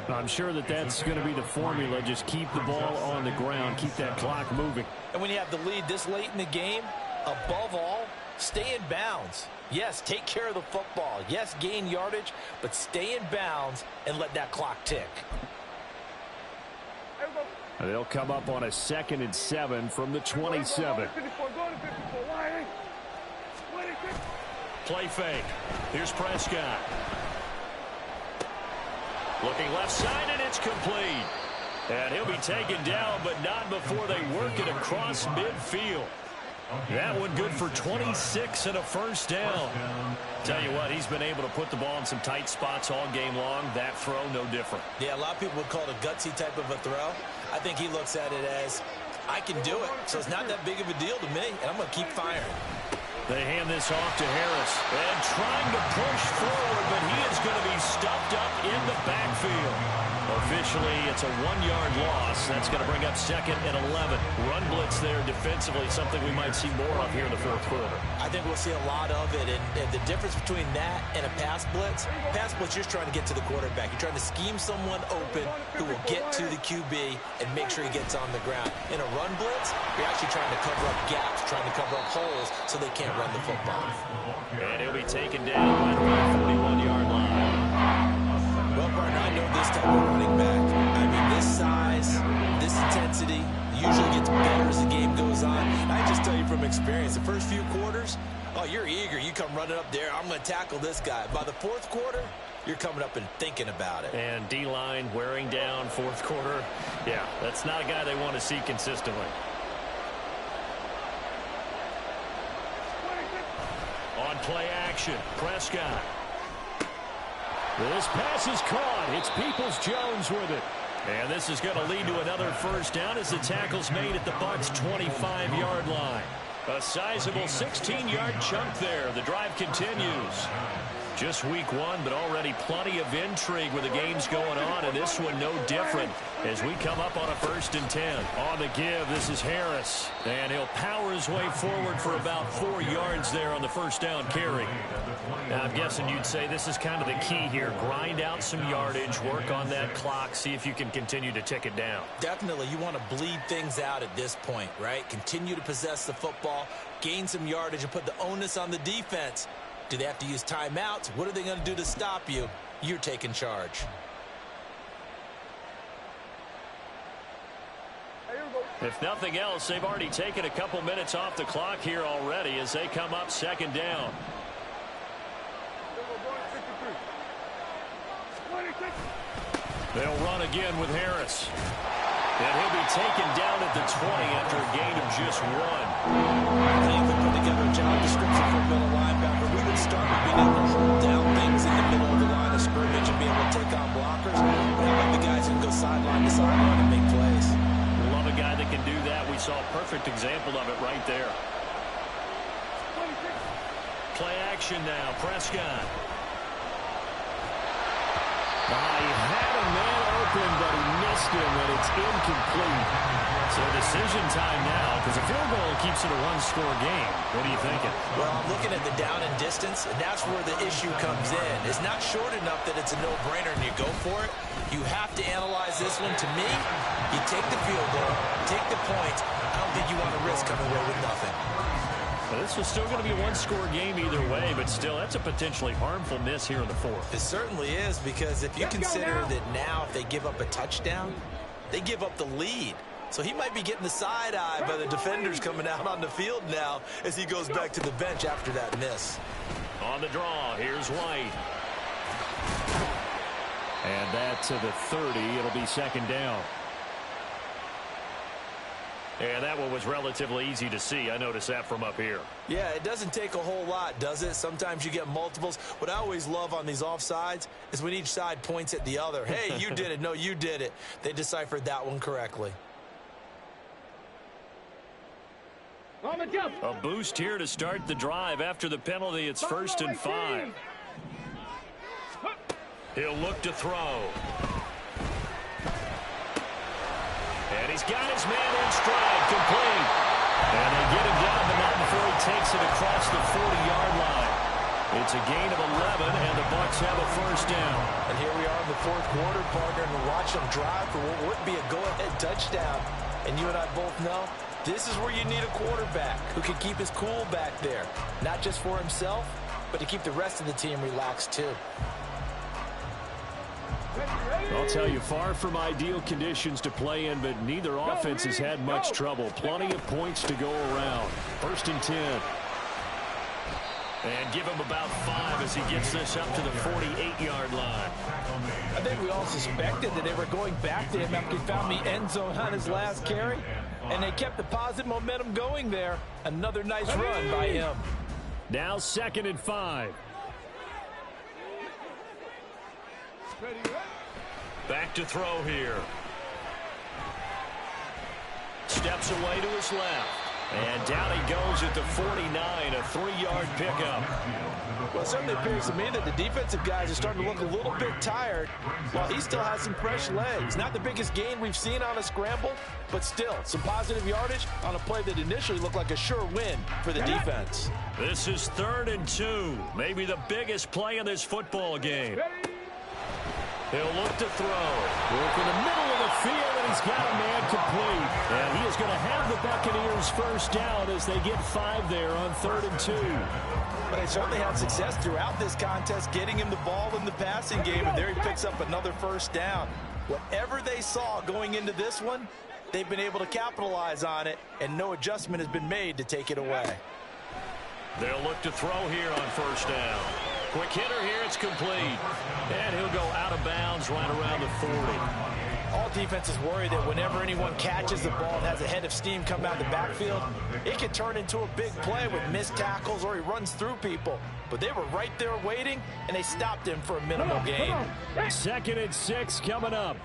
I'm sure that's going to be the formula. Just keep the ball on the ground. Keep that clock moving. And when you have the lead this late in the game, above all, stay in bounds. Yes, take care of the football. Yes, gain yardage, but stay in bounds and let that clock tick. They'll come up on a 2nd and 7 from the 27. Play fake. Here's Prescott. Looking left side, and it's complete. And he'll be taken down, but not before they work it across midfield. That one good for 26 and a first down. Tell you what, he's been able to put the ball in some tight spots all game long. That throw, no different. Yeah, a lot of people would call it a gutsy type of a throw. I think he looks at it as, I can do it, so it's not that big of a deal to me, and I'm going to keep firing. They hand this off to Harris. And trying to push forward, but he is going to be stuffed up in the backfield. Officially, it's a 1-yard loss. That's going to bring up 2nd and 11. Run blitz there defensively, something we might see more of here in the 4th quarter. I think we'll see a lot of it, and the difference between that and a pass blitz, you're just trying to get to the quarterback. You're trying to scheme someone open who will get to the QB and make sure he gets on the ground. In a run blitz, you're actually trying to cover up gaps, trying to cover up holes so they can't run the football. And he'll be taken down by the 41-yard line. Well, partner, I know this type of running back. I mean, this size, this intensity usually gets better as the game goes on. And I just tell you from experience, the first few quarters, oh, you're eager. You come running up there, I'm going to tackle this guy. By the 4th quarter, you're coming up and thinking about it. And D-line wearing down 4th quarter. Yeah, that's not a guy they want to see consistently. On play action, Prescott. This pass is caught. It's Peoples-Jones with it. And this is going to lead to another first down as the tackle's made at the Bucs' 25-yard line. A sizable 16-yard chunk there. The drive continues. Just week one, but already plenty of intrigue with the games going on, and this one no different as we come up on a 1st and 10. On the give, this is Harris, and he'll power his way forward for about 4 yards there on the first down carry. Now, I'm guessing you'd say this is kind of the key here. Grind out some yardage, work on that clock, see if you can continue to tick it down. Definitely, you want to bleed things out at this point, right? Continue to possess the football, gain some yardage, and put the onus on the defense. Do they have to use timeouts? What are they going to do to stop you? You're taking charge. If nothing else, they've already taken a couple minutes off the clock here already as they come up 2nd down. They'll run again with Harris. And he'll be taken down at the 20 after a gain of just 1. I think if they put together a job description for a middle linebacker, we would start with being able to hold down things in the middle of the line of scrimmage and be able to take on blockers. But how about the guys who can go sideline to sideline and make plays? Love a guy that can do that. We saw a perfect example of it right there. Play action now. Prescott. He had a man open, but he missed him, and it's incomplete. So decision time now, because a field goal keeps it a one-score game. What are you thinking? Well, I'm looking at the down and distance, and that's where the issue comes in. It's not short enough that it's a no-brainer and you go for it. You have to analyze this one. To me, you take the field goal, take the points. I don't think you want to risk coming away with nothing. Well, this was still going to be a one-score game either way, but still, that's a potentially harmful miss here in the 4th. It certainly is, because if you consider that now if they give up a touchdown, they give up the lead. So he might be getting the side eye by the defenders coming out on the field now as he goes back to the bench after that miss. On the draw, here's White. And that to the 30. It'll be 2nd down. And that one was relatively easy to see. I noticed that from up here. Yeah, it doesn't take a whole lot, does it? Sometimes you get multiples. What I always love on these offsides is when each side points at the other. Hey, you did it. No, you did it. They deciphered that one correctly. A boost here to start the drive. After the penalty, it's 1st and 5. He'll look to throw. And he's got his man in stride, complete. And they get him down, but not before he takes it across the 40-yard line. It's a gain of 11, and the Bucs have a 1st down. And here we are in the 4th quarter, partner, and watch them drive for what would be a go-ahead touchdown. And you and I both know this is where you need a quarterback who can keep his cool back there, not just for himself, but to keep the rest of the team relaxed too. I'll tell you, far from ideal conditions to play in, but neither offense has had much trouble. Plenty of points to go around. 1st and 10. And give him about 5 as he gets this up to the 48-yard line. I think we all suspected that they were going back to him after he found the end zone on his last carry. And they kept the positive momentum going there. Another nice run by him. Now 2nd and 5. Back to throw here. Steps away to his left. And down he goes at the 49, a 3-yard pickup. Well, it certainly appears to me that the defensive guys are starting to look a little bit tired while he still has some fresh legs. Not the biggest gain we've seen on a scramble, but still some positive yardage on a play that initially looked like a sure win for the defense. This is 3rd and 2, maybe the biggest play in this football game. He'll look to throw. Work in the middle of the field, and he's got a man complete. And he is going to have the Buccaneers 1st down as they get 5 there on 3rd and 2. But they certainly had success throughout this contest, getting him the ball in the passing game, and there he picks up another 1st down. Whatever they saw going into this one, they've been able to capitalize on it, and no adjustment has been made to take it away. They'll look to throw here on 1st down. Quick hitter here, it's complete. And he'll go out of bounds right around the 40. All defenses worry that whenever anyone catches the ball and has a head of steam come out the backfield, it can turn into a big play with missed tackles or he runs through people. But they were right there waiting, and they stopped him for a minimal gain. 2nd and 6 coming up.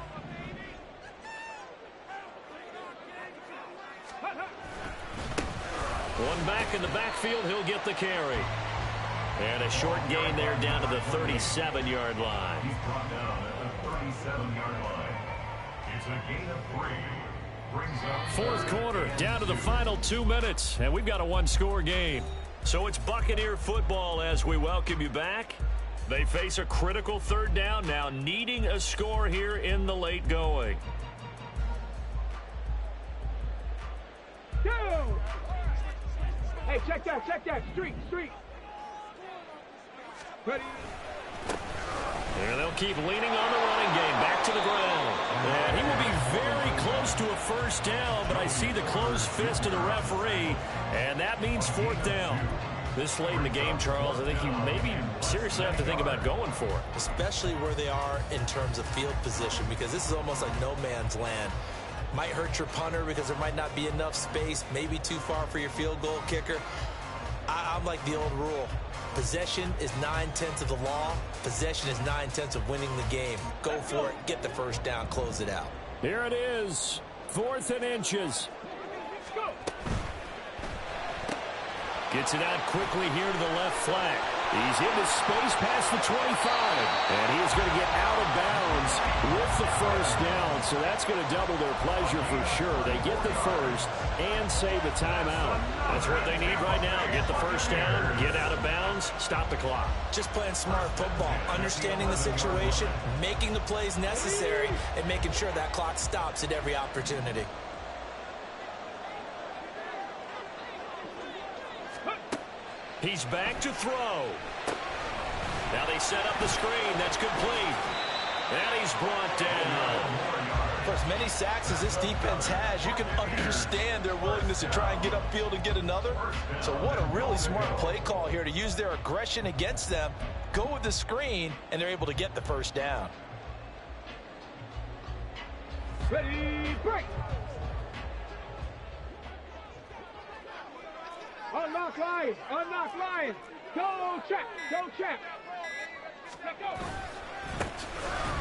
One back in the backfield, he'll get the carry. And a short gain there down to the 37-yard line. He's brought down at the 37-yard line. It's a gain of 3. Brings up Fourth quarter, down to the final 2 minutes, and we've got a one-score game. So it's Buccaneer football as we welcome you back. They face a critical third down now, needing a score here in the late going. Go! Hey, check that. Street. Ready? And they'll keep leaning on the running game. Back to the ground. And he will be very close to a first down, but I see the closed fist of the referee, and that means fourth down. This late in the game, Charles, I think you maybe seriously have to think about going for it. Especially where they are in terms of field position, because this is almost like no man's land. Might hurt your punter because there might not be enough space, maybe too far for your field goal kicker. I'm like the old rule. Possession is 9/10 of the law. Possession is 9/10 of winning the game. Go for it. Get the first down. Close it out. Here it is. 4th and inches. Go! Gets it out quickly here to the left flank. He's into space past the 25. And he's going to get out of bounds with the first down. So that's going to double their pleasure for sure. They get the first and save a timeout. That's what they need right now. Get the first down, get out of bounds, stop the clock. Just playing smart football, understanding the situation, making the plays necessary, and making sure that clock stops at every opportunity. He's back to throw. Now they set up the screen. That's complete. And he's brought down. For as many sacks as this defense has, you can understand their willingness to try and get upfield and get another. So what a really smart play call here to use their aggression against them, go with the screen, and they're able to get the first down. Ready, break! Unlock line! Go check! Let go!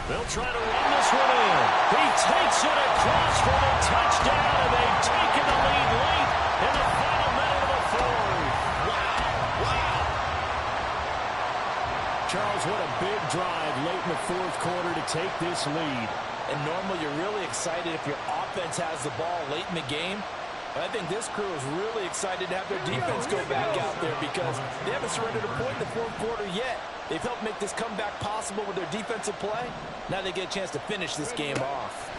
They'll try to run this one in. He takes it across for the touchdown, and they've taken the lead late in the final minute of the fourth. Wow. Charles, what a big drive late in the fourth quarter to take this lead. And normally you're really excited if your offense has the ball late in the game. But I think this crew is really excited to have their defense go back out there because they haven't surrendered a point in the fourth quarter yet. They've helped make this comeback possible with their defensive play. Now they get a chance to finish this game off.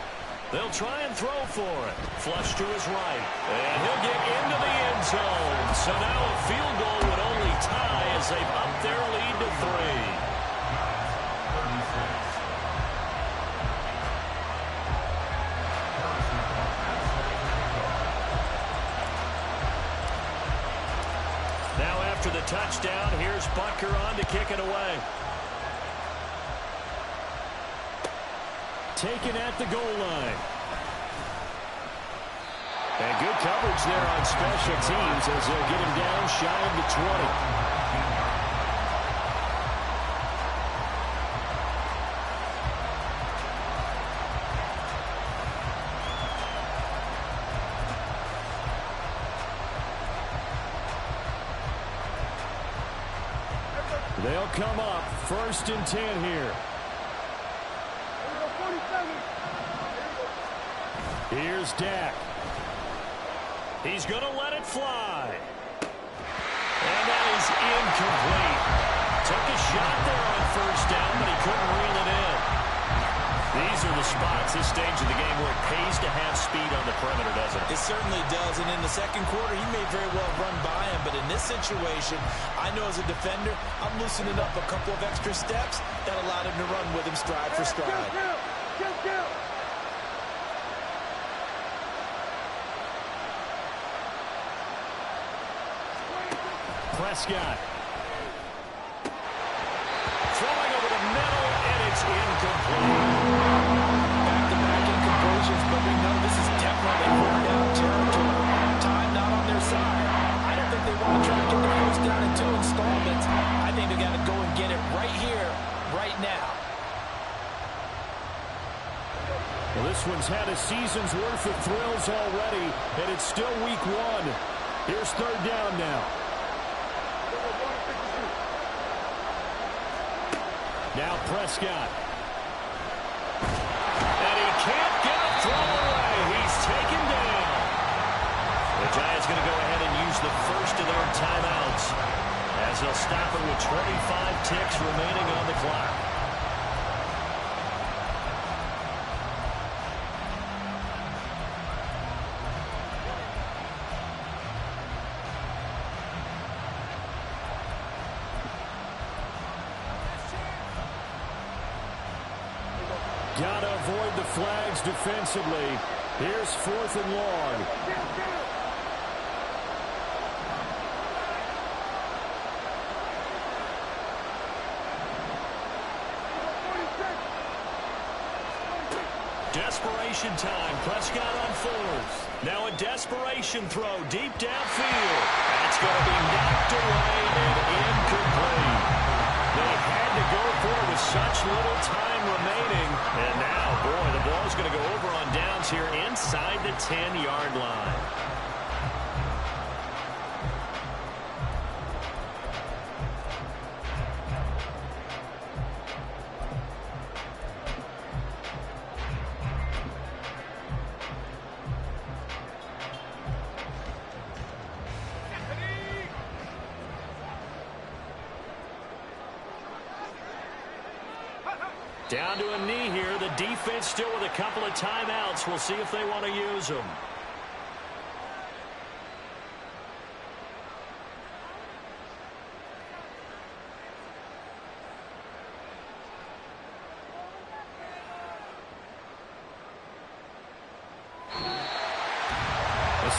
They'll try and throw for it. Flush to his right. And he'll get into the end zone. So now a field goal would only tie as they've upped their lead to 3. After the touchdown, here's Butker on to kick it away. Taken at the goal line. And good coverage there on special teams as they'll get him down shy of the 20. They'll come up 1st and 10 here. Here's Dak. He's going to let it fly. And that is incomplete. Took a shot there on 1st down, but he couldn't reel it in. These are the spots, this stage of the game, where it pays to have speed on the perimeter, doesn't it? It certainly does, and in the second quarter, he may very well run by him, but in this situation, I know as a defender, I'm loosening up a couple of extra steps that allowed him to run with him stride for stride. Prescott. Throwing over the middle, and it's incomplete. Back-to-back incompletions, but we know this is definitely fourth down territory. Time not on their side. I don't think they want to try to get the first down in 2 installments. I think they got to go and get it right here, right now. Well, this one's had a season's worth of thrills already, and it's still week 1. Here's 3rd down now. Now Prescott. And he can't get a throw away. He's taken down. The Giants going to go ahead and use the first of their timeouts as they'll stop it with 25 ticks remaining on the clock. Got to avoid the flags defensively. Here's 4th and long. Desperation time. Prescott on 4th. Now a desperation throw deep downfield. That's going to be knocked away and incomplete. They had to go for it with such little time remaining. And now, boy, the ball's going to go over on downs here inside the 10-yard line. Down to a knee here. The defense still with a couple of timeouts. We'll see if they want to use them.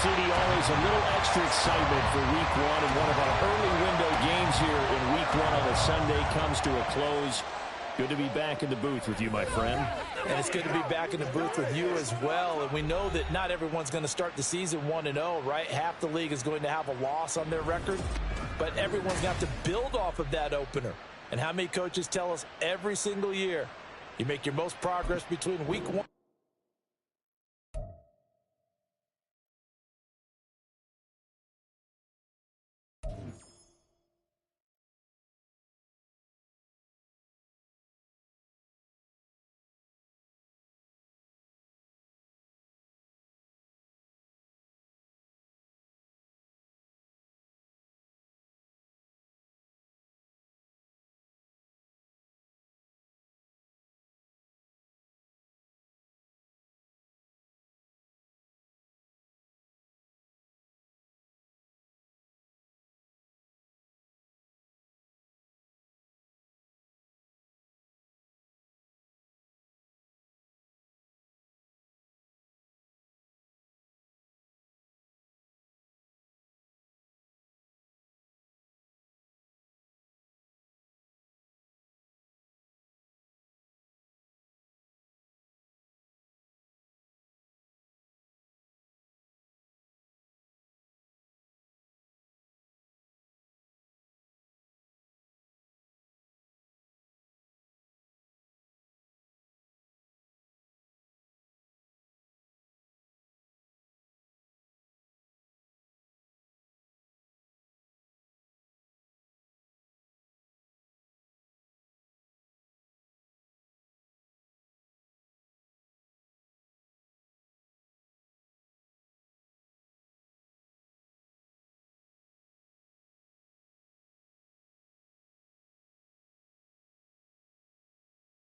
CD, always a little extra excitement for Week 1, and one of our early window games here in Week 1 on a Sunday comes to a close. Good to be back in the booth with you, my friend. And it's good to be back in the booth with you as well. And we know that not everyone's going to start the season 1-0, right? Half the league is going to have a loss on their record. But everyone's got to build off of that opener. And how many coaches tell us every single year, you make your most progress between Week 1